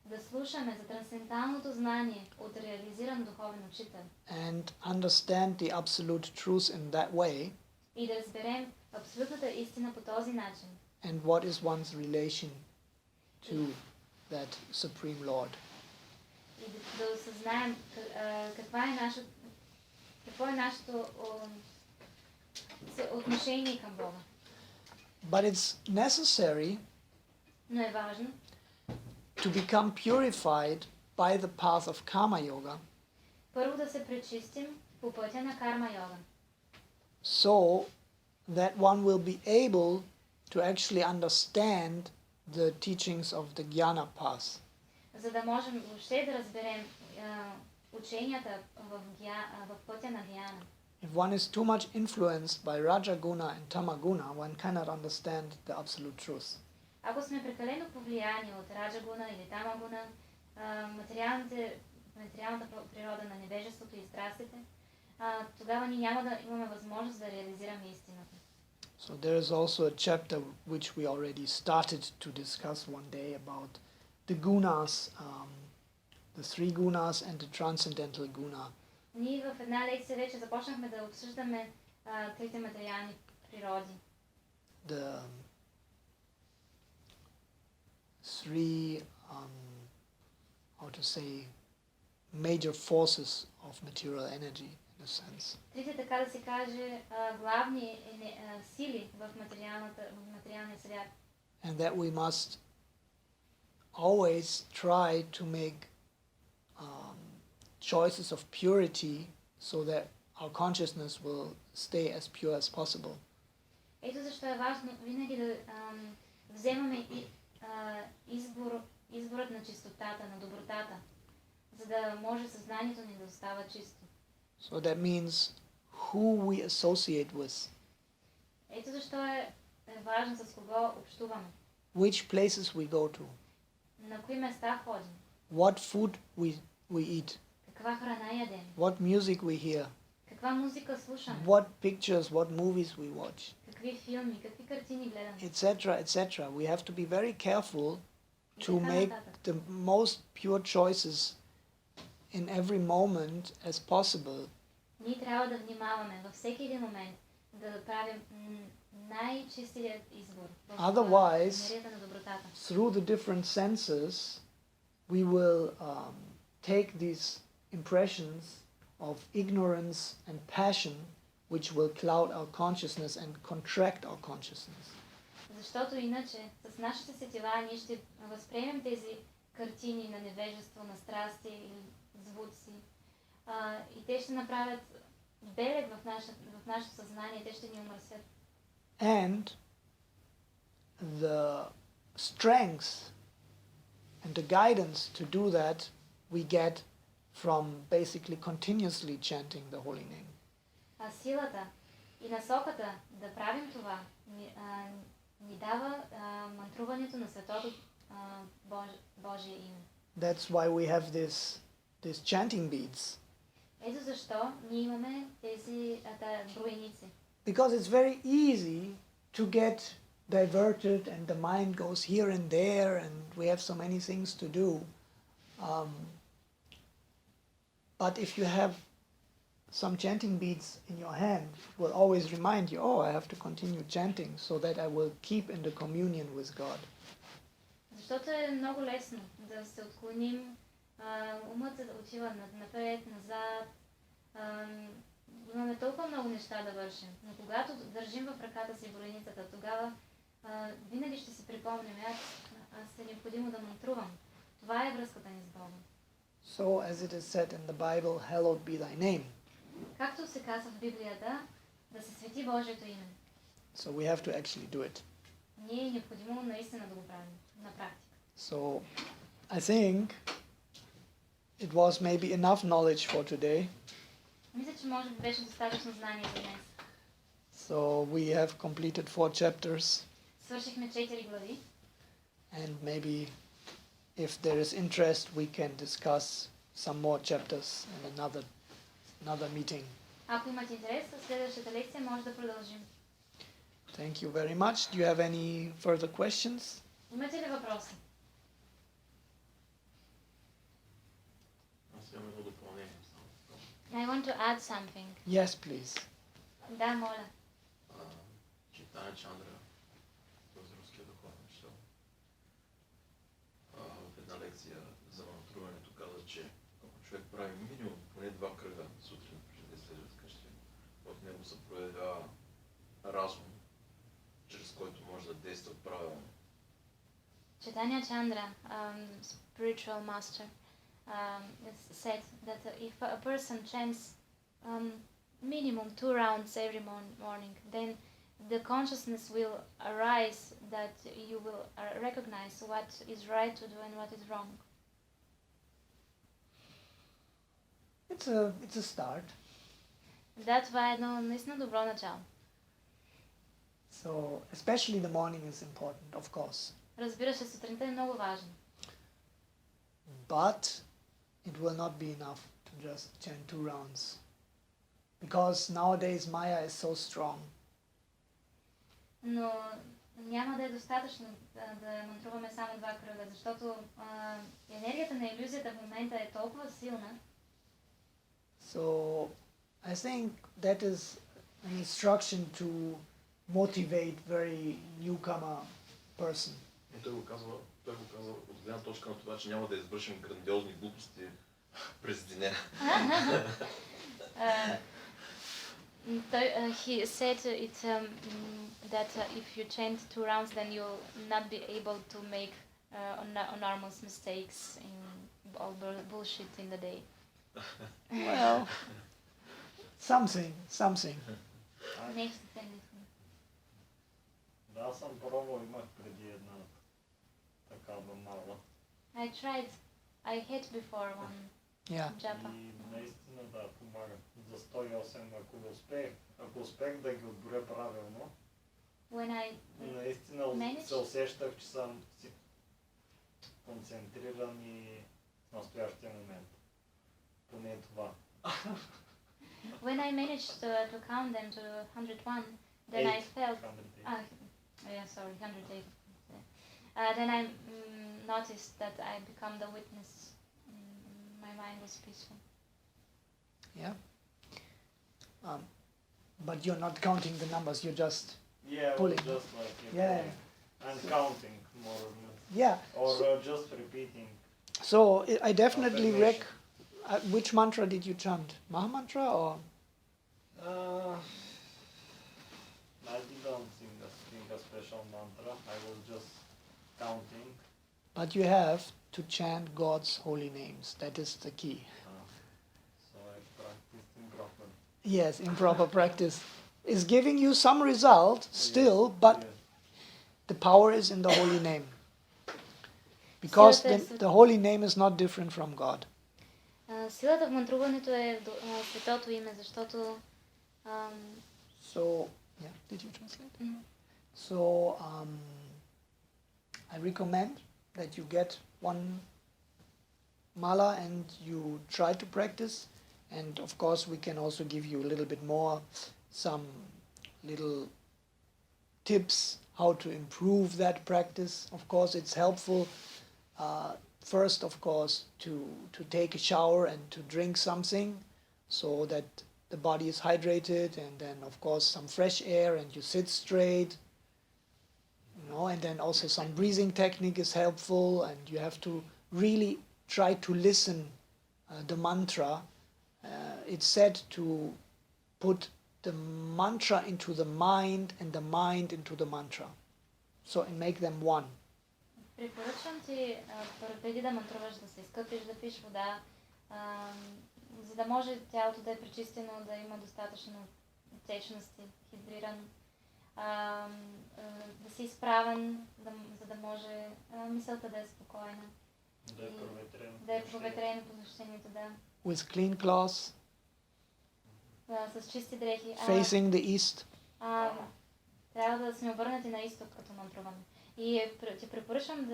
да слушаме за трансценденталното знание от реализиран духовен учител and understand the absolute truth in that way, и да разберем абсолютната истина по този начин. and what is one's relation to that Supreme Lord. И да осъзнаем какво е нашето отношение към Бога. But it's necessary Но е важно to become purified by the path of karma yoga, първо да се пречистим по пътя на карма йога, so that one will be able to actually understand the teachings of the jnana path. за да можем въобще да разберем ученията в пътя на гьяна. If one is too much influenced by rajaguna and tamaguna, one cannot understand the absolute truth. Ако сме прекалено повлияни от раджагуна или тамагуна, материалната природа на невежеството и страстите, тогава ние няма да имаме възможност да реализираме истината. So there is also a chapter which we already started to discuss one day about the gunas, the three gunas and the transcendental guna. Ние в една лекция вече започнахме да обсъждаме трите материални природи. The three, how to say, major forces of material energy, in a sense. Трите, така да се каже, главни сили в материалния свят. And that we must always try to make choices of purity so that our consciousness will stay as pure as possible. Ето защо е важно винаги да вземаме изборът на чистотата, на добротата, за да може съзнанието ни да остава чисто. So that means who we associate with, Ето защо е важно с кого общуваме, which places we go to, на кои места ходим, what food we eat, каква храна ядем, what music we hear, каква музика слушаме, what pictures, what movies we watch, какви филми, какви картини гледаме, etc., etc. We have to be very careful и to така make нататък. the most pure choices in every moment as possible. Ние трябва да внимаваме във всеки един момент да правим най-чистият избор в Otherwise, енергията на добротата. through the different senses, we will take these impressions of ignorance and passion, which will cloud our consciousness and contract our consciousness. Защото иначе с нашите сетива ние ще възприемем тези картини на невежество, на страсти или звуци и те ще направят белег в нашето съзнание, те ще ни умърсят. And the strength and the guidance to do that we get from basically continuously chanting the holy name. А силата и насоката да правим това ни дава мантруването на светото Божие име. That's why we have these chanting beads. Ето защо ние имаме тези броеници. Because it's very easy to get diverted and the mind goes here and there and we have so many things to do. But if you have some chanting beads in your hand, it will always remind you, oh, I have to continue chanting so that I will keep in the communion with God. Защото е много лесно да се отклоним, умът да отива напред, назад. Имаме толкова много неща да вършим, но когато държим в ръката си броеницата, тогава винаги ще си припомним, аз е необходимо да мантрувам. Това е връзката ни с Бога. So, as it is said in the Bible, hallowed be thy name. Както се казва в Библията, да се свети Божието име. So we have to actually do it. ние е необходимо наистина да го правим на практика. So, I think it was maybe enough knowledge for today. Мисля, че може би беше достатъчно знание за днес. So, we have completed 4 chapters, Свършихме 4 глави. and maybe if there is interest, we can discuss some more chapters in another meeting. Ако имате интерес, в следващата лекция може да продължим. Thank you very much. Do you have any further questions? Имате ли въпроси? Аз имам едно допълнение. I want to add something. Yes, please. Да, моля. Чайтаня Чандра, този руския духовен учител, в една лекция за мантруването каза, че ако човек прави минимум поне 2 кръга сутрин, преди да излезе от къщи, в него се проявява разум, чрез който може да действа правилно. Chaitanya Chandra, spiritual master, said that if a person chants minimum 2 rounds every morning, then the consciousness will arise that you will recognize what is right to do and what is wrong. It's a start. Да, това е едно наистина добро начало. So, especially the morning is important, of course. Разбира се, сутринта е много важно. But it will not be enough to just chant 2 rounds. Because nowadays Maya is so strong. Но няма да е достатъчно да мантруваме само 2 кръга, защото енергията на илюзията в момента е толкова силна. So I think that is an instruction to motivate very newcomer person. И той го казва от гледна точка на това, че няма да извършим грандиозни глупости през деня. He said that if you chant 2 rounds, then you'll not be able to make enormous mistakes in all bullshit in the day. Well, something. Нещо такова. Да, аз съм пробвал, имах преди една такава мала. I had before one Yeah. japa. И наистина да, помага. За 108, ако успех да ги отборя правилно, When I наистина managed? се усещах, че съм концентриран и в настоящия момент. Поне това. When I managed to count them to 101, then I felt 108. Then I noticed that I become the witness. My mind was peaceful. Yeah. But you're not counting the numbers. You're just pulling. Just like Yeah. and counting more or less. Yeah. Or just repeating. So I definitely which mantra did you chant? Maha mantra or? I didn't sing a special mantra. I was just counting. But you have to chant God's holy names. That is the key. So I practiced improperly. Yes, improper practice is giving you some result still, but the power is in the holy name. Because the holy name is not different from God. Силата в мантруването е в светото име, защото So, yeah, did you translate? Mm-hmm. So, I recommend that you get one mala and you try to practice. And of course, we can also give you a little bit more, some little tips how to improve that practice. Of course, it's helpful first, of course, to take a shower and to drink something so that the body is hydrated, and then, of course, some fresh air and you sit straight. And then also some breathing technique is helpful, and you have to really try to listen the mantra. It's said to put the mantra into the mind and the mind into the mantra. So, and make them one. Препоръчвам ти преди да мантруваш да се изкъпиш, да пиеш вода, за да може тялото да е пречистено, да има достатъчно течности, хидрирано. да си изправен, за да може мисълта да е спокойна. Да е проветрено посещението, да. With clean clothes. С чисти дрехи. Facing the east. Трябва да сме обърнати на изток като мантруване. И ти препоръчвам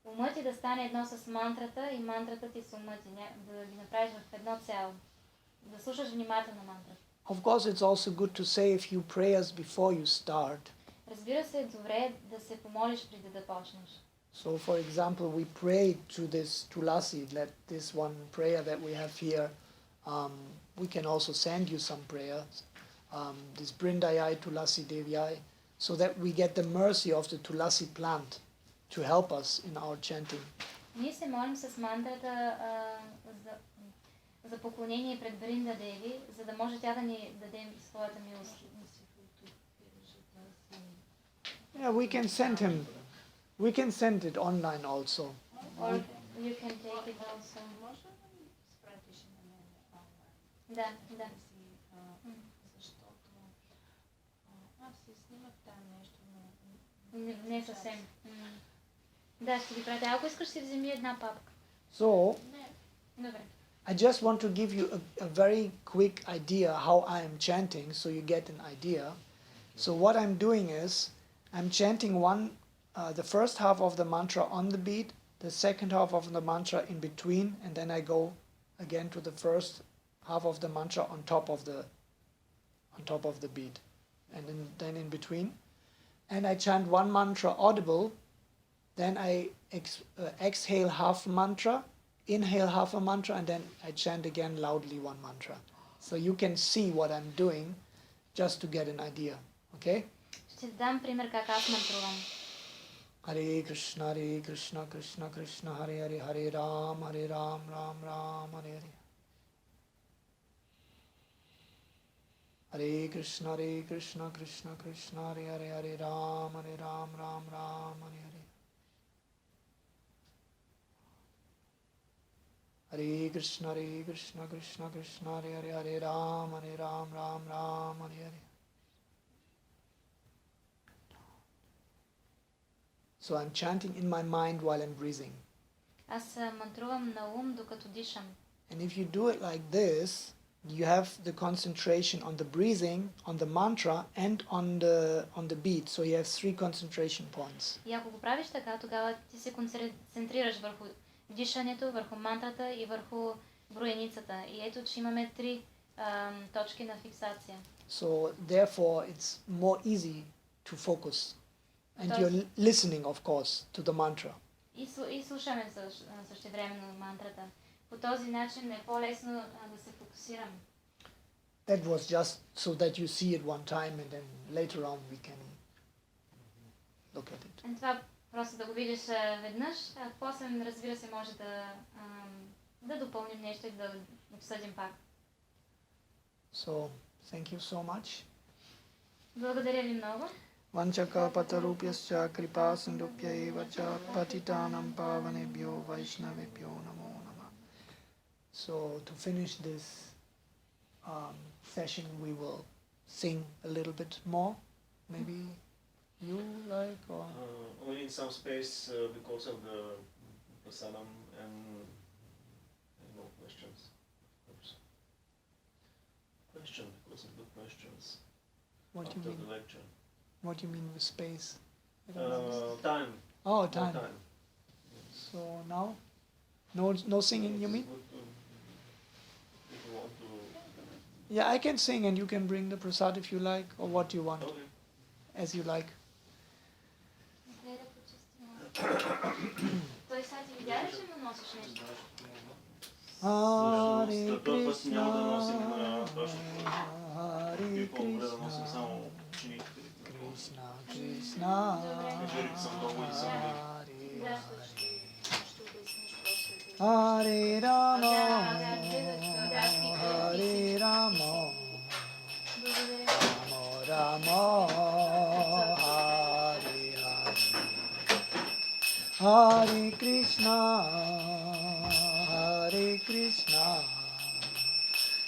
умът ти да стане едно с мантрата и мантрата ти с умът ти, да ги направиш в едно цяло. Да слушаш внимателно мантрата. Of course, it's also good to say a few prayers before you start. Разбира се, е добре да се помолиш преди да почнеш. So, for example, we prayed to this Tulasi, this one prayer that we have here. We can also send you some prayers. This Brindayai Tulasi Devyai, so that we get the mercy of the Tulasi plant to help us in our chanting. Ние се молим с мантрата за поклонение пред Бринда Деви, за да може тя да ни даде своята милост. Yeah, we can send it online also. Or you can take it also. Да. Не съвсем. Да, ще ви пратя. Ако искаш, си вземи една папка. So, Добре. I just want to give you a very quick idea how I am chanting, so you get an idea. So what I'm doing is, I'm chanting the first half of the mantra on the beat, the second half of the mantra in between, and then I go again to the first half of the mantra on top of the beat, and then in between. And I chant one mantra audible, then I exhale half mantra, inhale half a mantra, and then I chant again loudly one mantra. So you can see what I'm doing just to get an idea. Okay? Ще дам пример как аз мантрувам. Hare Krishna, Krishna Krishna, Hare Hare, Hare Ram, Ram Ram, Hare Hare. Hare Krishna, Krishna Krishna, Hare Hare, Hare Ram, Ram Ram, Hare Hare. Hare Krishna, Krishna Krishna, Hare Hare, Hare Ram, Ram Ram, Hare Hare. So I'm chanting in my mind while I'm breathing. Аз мантрувам на ум, докато дишам. And if you do it like this, you have the concentration on the breathing, on the mantra, and on the beat. So you have 3 concentration points. И ако го правиш така, тогава ти се концентрираш върху дишането, върху мантрата и върху броеницата. И ето, че имаме 3 точки на фиксация. So therefore it's more easy to focus. And you're listening, of course, to the mantra. И слушаме същевременно мантрата. По този начин е по-лесно да се фокусираме. That was just so that you see it one time and then later on we can look at it. Това просто да го видиш веднъж, а после, разбира се, може да допълним нещо и да обсъдим пак. So, thank you so much. Благодаря ви много. Vanchakapatarupyascha kripa sindupya eva cha patitanam pavanebhyo vaishnavebhyo namo namah. So to finish this session, we will sing a little bit more. Maybe you like or? We need some space because of the prasadam and no questions. Because of the questions after the lecture. What do you mean with space? Time. Oh, time. No time. So now, no singing. You mean? If you want to. Yeah, I can sing, and you can bring the prasad if you like, or what you want, Okay. as you like. Той сега ти видя ли, че му носиш нещо? Hare Път няма да носим Krishna, Hare по-добре да носим Krishna, само учениките. Krishna Krishna, Кажи съм много и съм Hare Rama, Hare Rama, Rama Hare Hare, Hare Krishna,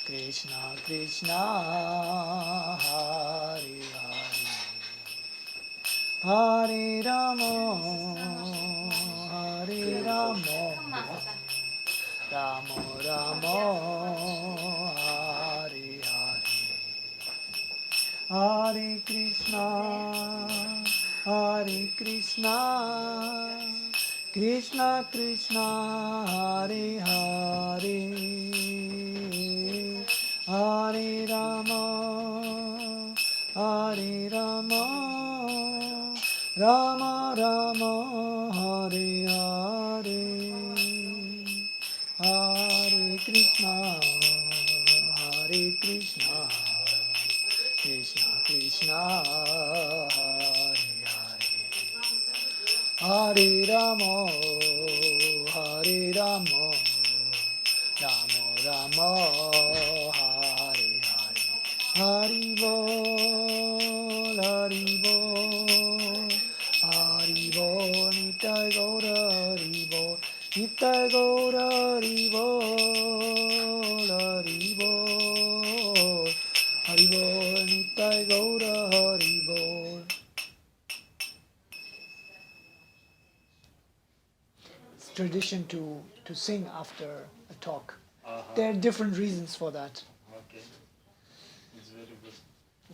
Krishna Krishna, Hare Hare, Hare Rama, Hare Rama, Rama Rama, Hare Hare, Hare Krishna, Hare Krishna, Krishna Krishna, Hare Hare, Hare Rama, Hare Rama, Rama Rama, Hare Hare, Hare Krishna, Hare Krishna, Krishna Krishna, Hare Hare, Hare Rama, Hare Rama, Rama Rama, Hare Hare, Hari Bol, Hari Bol, Hari Bol, Nitai Gaura, Hari Bol, Nitai Gaura, Hari Bol, Hari Bol, Hari Bol, Nitai Gaura, Hari Bol. It's tradition to sing after a talk. There are different reasons for that. Okay. It's very good.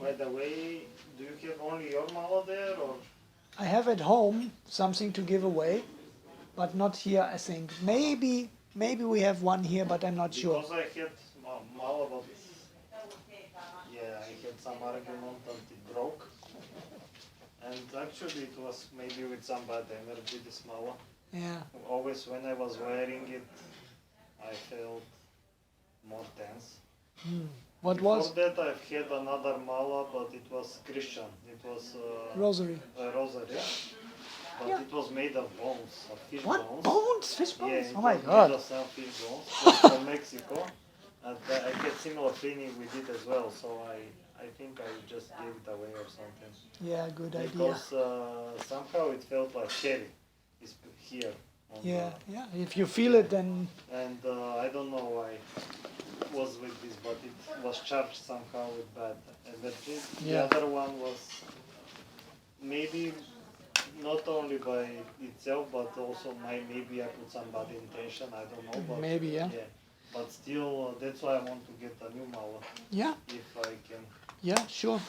By the way, do you have only your mala there or? I have at home something to give away, but not here, I think. Maybe we have one here, but I'm not sure. Because I had mala, but yeah, I had some argument that it broke. And actually it was maybe with some bad energy, this mala. Yeah. Always when I was wearing it, I felt more tense. What Before was? that I've had another mala, but it was Christian. It was Rosary. a rosary, but Yeah. it was made of bones, of fish What? bones. Bones? Fish Yeah, bones? it Oh my was made God. of some fish bones just from Mexico. And I had similar feeling with it as well, so I think I just gave it away or something. Yeah, good idea. Because somehow it felt like heavy. It's here. On Yeah, yeah. If you feel it, then and I don't know why it was with this, but it was charged somehow with bad energy. Yeah. The other one was maybe not only by itself, but also maybe I put some bad intention. I don't know. But maybe, yeah. But still, that's why I want to get a new mala Yeah, if I can. yeah, sure.